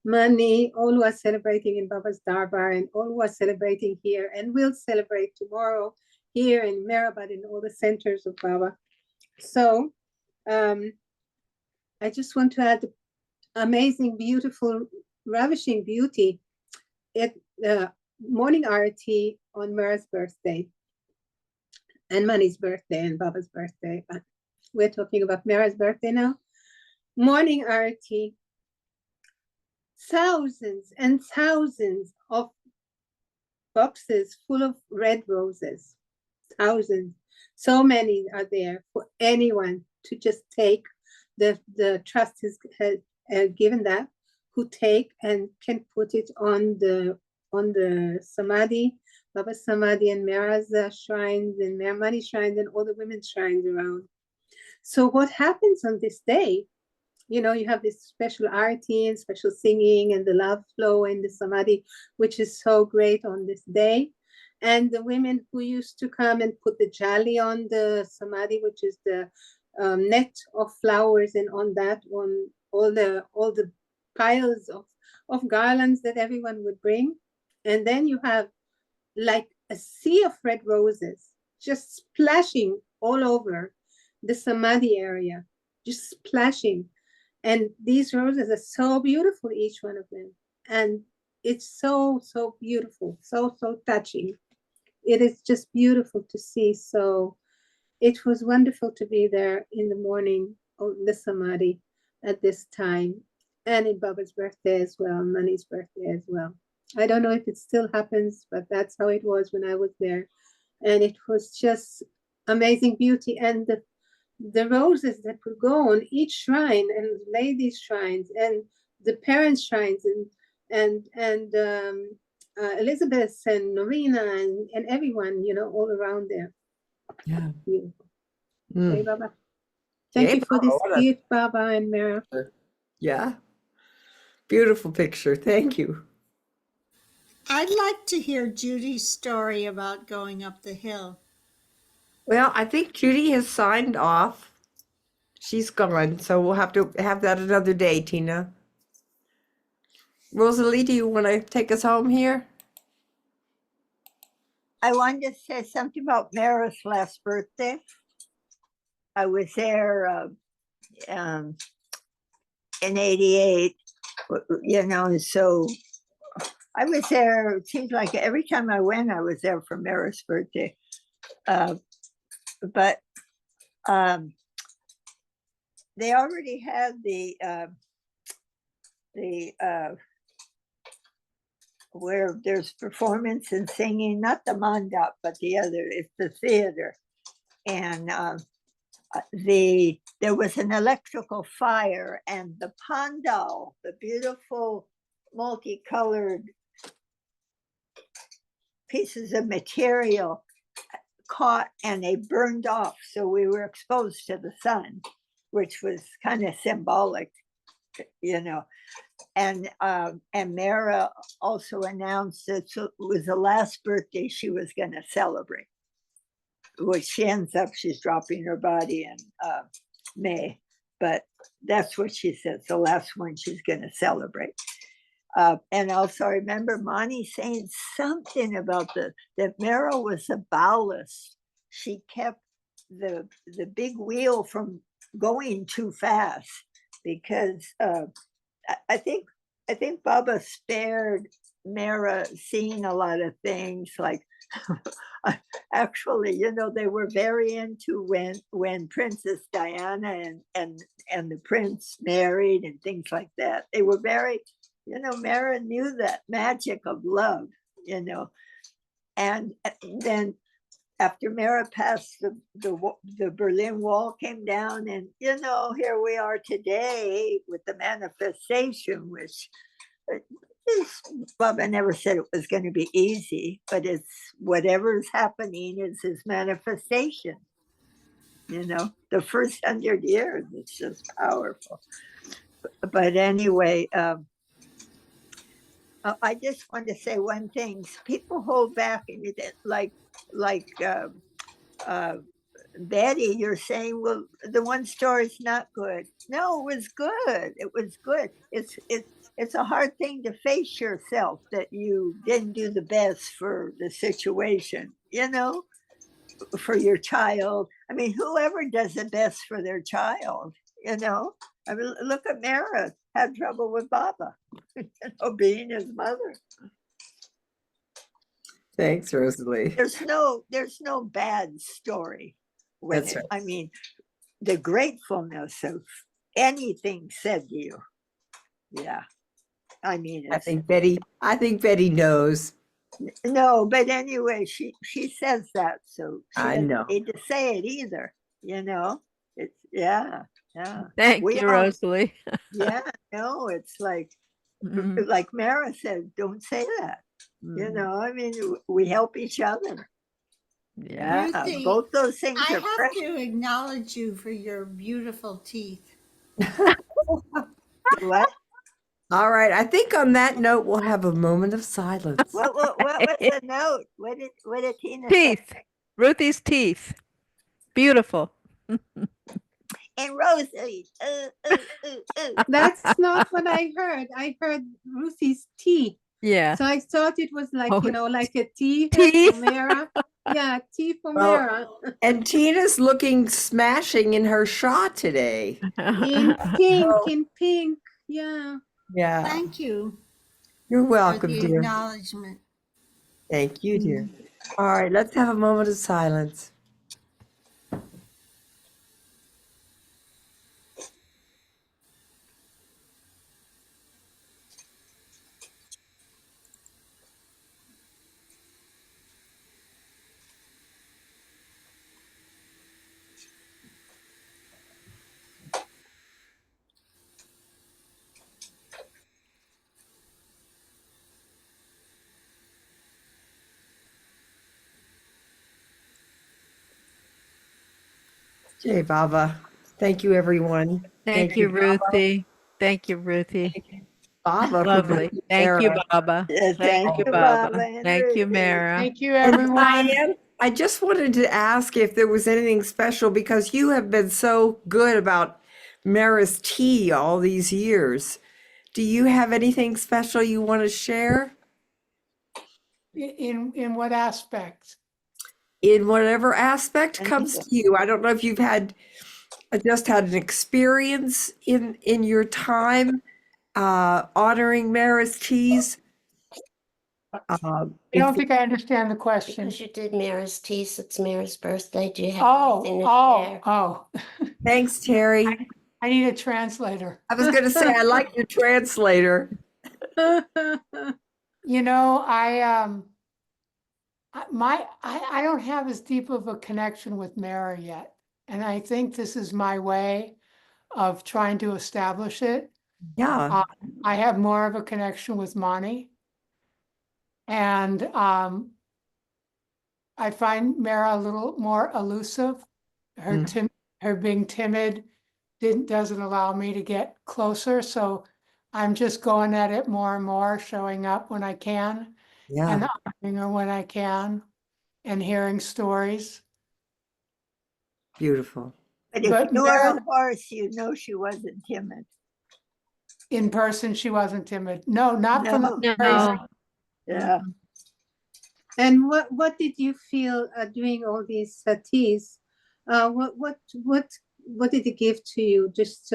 Mani, all who are celebrating in Baba's Darbar, and all who are celebrating here, and will celebrate tomorrow here in Meherazad, in all the centers of Baba. So, I just want to add amazing, beautiful, ravishing beauty at morning arati on Mehera's birthday and Mani's birthday and Baba's birthday. But we're talking about Mehera's birthday now. Morning arati, thousands and thousands of boxes full of red roses. Thousands. So many are there for anyone to just take. The trust has given that, who take and can put it on the samadhi, Baba's samadhi, and Meherazad shrines and Mani shrines and all the women's shrines around. So what happens on this day? You know, you have this special arati and special singing and the love flow and the samadhi, which is so great on this day. And the women who used to come and put the jali on the samadhi, which is the net of flowers, and on that, on all the piles of garlands that everyone would bring. And then you have like a sea of red roses just splashing all over the samadhi area, just splashing. And these roses are so beautiful, each one of them. And it's so, so beautiful, so, so touching. It is just beautiful to see. So it was wonderful to be there in the morning of the samadhi at this time, and in Baba's birthday as well, Mani's birthday as well. I don't know if it still happens, but that's how it was when I was there. And it was just amazing beauty. And the roses that would go on each shrine, and ladies' shrines, and the parents' shrines, and Elizabeth and Norina and everyone, you know, all around there. Yeah. Beautiful. Mm. Okay, Baba. Thank Yay, you for Baba, this what a- gift, Baba and Mehera. Yeah. Beautiful picture. Thank you. I'd like to hear Judy's story about going up the hill. Well, I think Judy has signed off. She's gone, so we'll have to have that another day, Tina. Rosalie, do you want to take us home here? I wanted to say something about Mehera's last birthday. I was there in '88, you know, and so I was there. It seems like every time I went, I was there for Mehera's birthday. But they already had the where there's performance and singing, not the mandap, but the other, it's the theater. And there was an electrical fire, and the pandal, the beautiful multicolored pieces of material, caught and they burned off. So we were exposed to the sun, which was kind of symbolic, you know. And Mehera also announced that it was the last birthday she was going to celebrate, which she ends up, she's dropping her body in May, but that's what she says, the last one she's going to celebrate. And also I remember Mani saying something about that Mehera was a ballast. She kept the big wheel from going too fast, because I think Baba spared Mehera seeing a lot of things. Like actually, you know, they were very into when Princess Diana and the prince married and things like that. They were very, you know, Mehera knew that magic of love, you know. And then after Mehera passed, the Berlin Wall came down, and you know, here we are today with the manifestation, which Baba never said it was going to be easy, but it's whatever's happening is his manifestation. You know, the first 100 years, it's just powerful. But anyway, I just want to say one thing. People hold back, and like Betty, you're saying, well, the one story's not good. No, it was good. It was good. It's a hard thing to face yourself that you didn't do the best for the situation, you know, for your child. I mean, whoever does the best for their child, you know. I mean, look at Mehera, had trouble with Baba, you know, being his mother. Thanks, Rosalie. There's no bad story. That's right. I mean, the gratefulness of anything said to you. Yeah. I mean, I think Betty knows. No, but anyway, she says that, so she I doesn't know. need to say it either, you know. It's yeah. Thank We you, all- Rosalie. Yeah, no, it's like Mehera said, don't say that. You know, I mean, we help each other. Yeah. Ruthie, both those things I are have precious. to acknowledge you for your beautiful teeth. What? All right. I think on that note, we'll have a moment of silence. What was the note? What did Tina say? Teeth. Ruthie's teeth. Beautiful. And Rosalie. That's not what I heard. I heard Ruthie's tea. Yeah. So I thought it was like, Oh, you know, like a tea tea? for Mehera. Yeah, tea for Well, Mehera. And Tina's looking smashing in her shot today. In pink. Yeah. Yeah. Thank you You're for welcome, the dear. acknowledgement. Thank you, dear. All right, let's have a moment of silence. Jai Baba. Thank you, everyone. Thank you, Baba. Ruthie. Thank you, Ruthie. Baba. for Lovely. bringing Thank you, Mehera. Baba. Yeah, thank you, Baba. Baba and Thank you, Ruthie. Mehera. Thank you, And everyone. Diane, I just wanted to ask if there was anything special, because you have been so good about Mehera's tea all these years. Do you have anything special you want to share? In what aspect? In whatever aspect comes to you. I don't know if you've just had an experience in your time honoring Mehera's teas. I don't think I understand the question. Because you did Mehera's teas, it's Mehera's birthday. Do you have anything to share? Oh. Thanks, Terry. I need a translator. I was going to say, I like your translator. You know, I don't have as deep of a connection with Mehera yet. And I think this is my way of trying to establish it. Yeah. I have more of a connection with Mani. And I find Mehera a little more elusive. Her being timid doesn't allow me to get closer. So I'm just going at it more and more, showing up when I can, and honoring her when I can, and hearing stories. Beautiful. But if you were a horse, you know she wasn't timid. In person, she wasn't timid. No, not from the No. Yeah. And what did you feel doing all these teas? What did it give to you just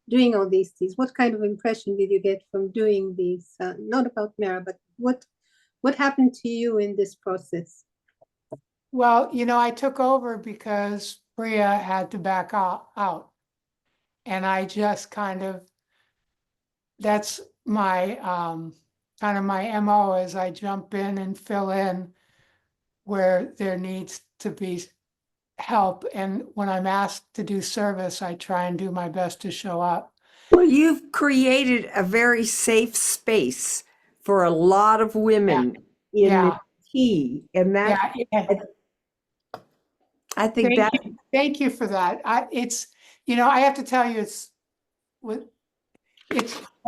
doing all these teas? What kind of impression did you get from doing these? Not about Mehera, but what happened to you in this process? Well, you know, I took over because Priya had to back out. And I just kind of, that's my kind of my MO, is I jump in and fill in where there needs to be help. And when I'm asked to do service, I try and do my best to show up. Well, you've created a very safe space for a lot of women in the tea. And that, I think Thank you for that. It's, you know, I have to tell you, are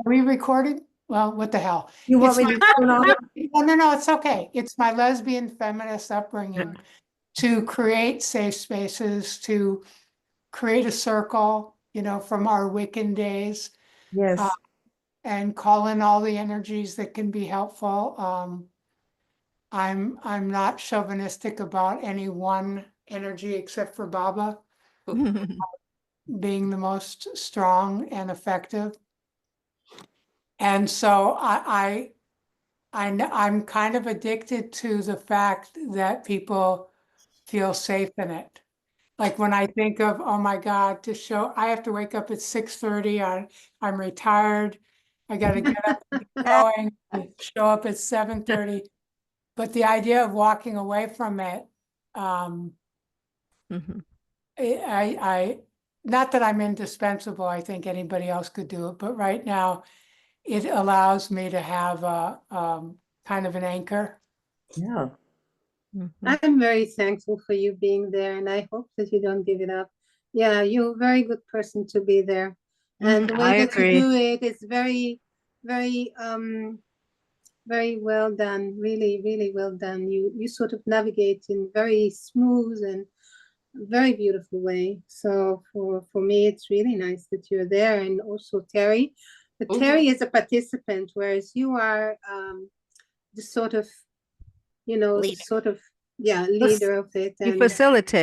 we recording? Well, what the hell? You want me to turn off? No, it's okay. It's my lesbian feminist upbringing to create safe spaces, to create a circle, you know, from our Wiccan days. Yes. And call in all the energies that can be helpful. I'm not chauvinistic about any one energy except for Baba being the most strong and effective. And so I'm kind of addicted to the fact that people feel safe in it. Like when I think of, oh my God, I have to wake up at 6:30. I'm retired. I got to get up and get going, show up at 7:30. But the idea of walking away from it, not that I'm indispensable. I think anybody else could do it, but right now it allows me to have a kind of an anchor. Yeah. I'm very thankful for you being there, and I hope that you don't give it up. Yeah, you're a very good person to be there. And the way that you do it is very, very, very well done. Really, really well done. You sort of navigate in very smooth and very beautiful way. So for me, it's really nice that you're there, and also Terry. But Terry is a participant, whereas you are the sort of, you know, leader of it. You facilitate.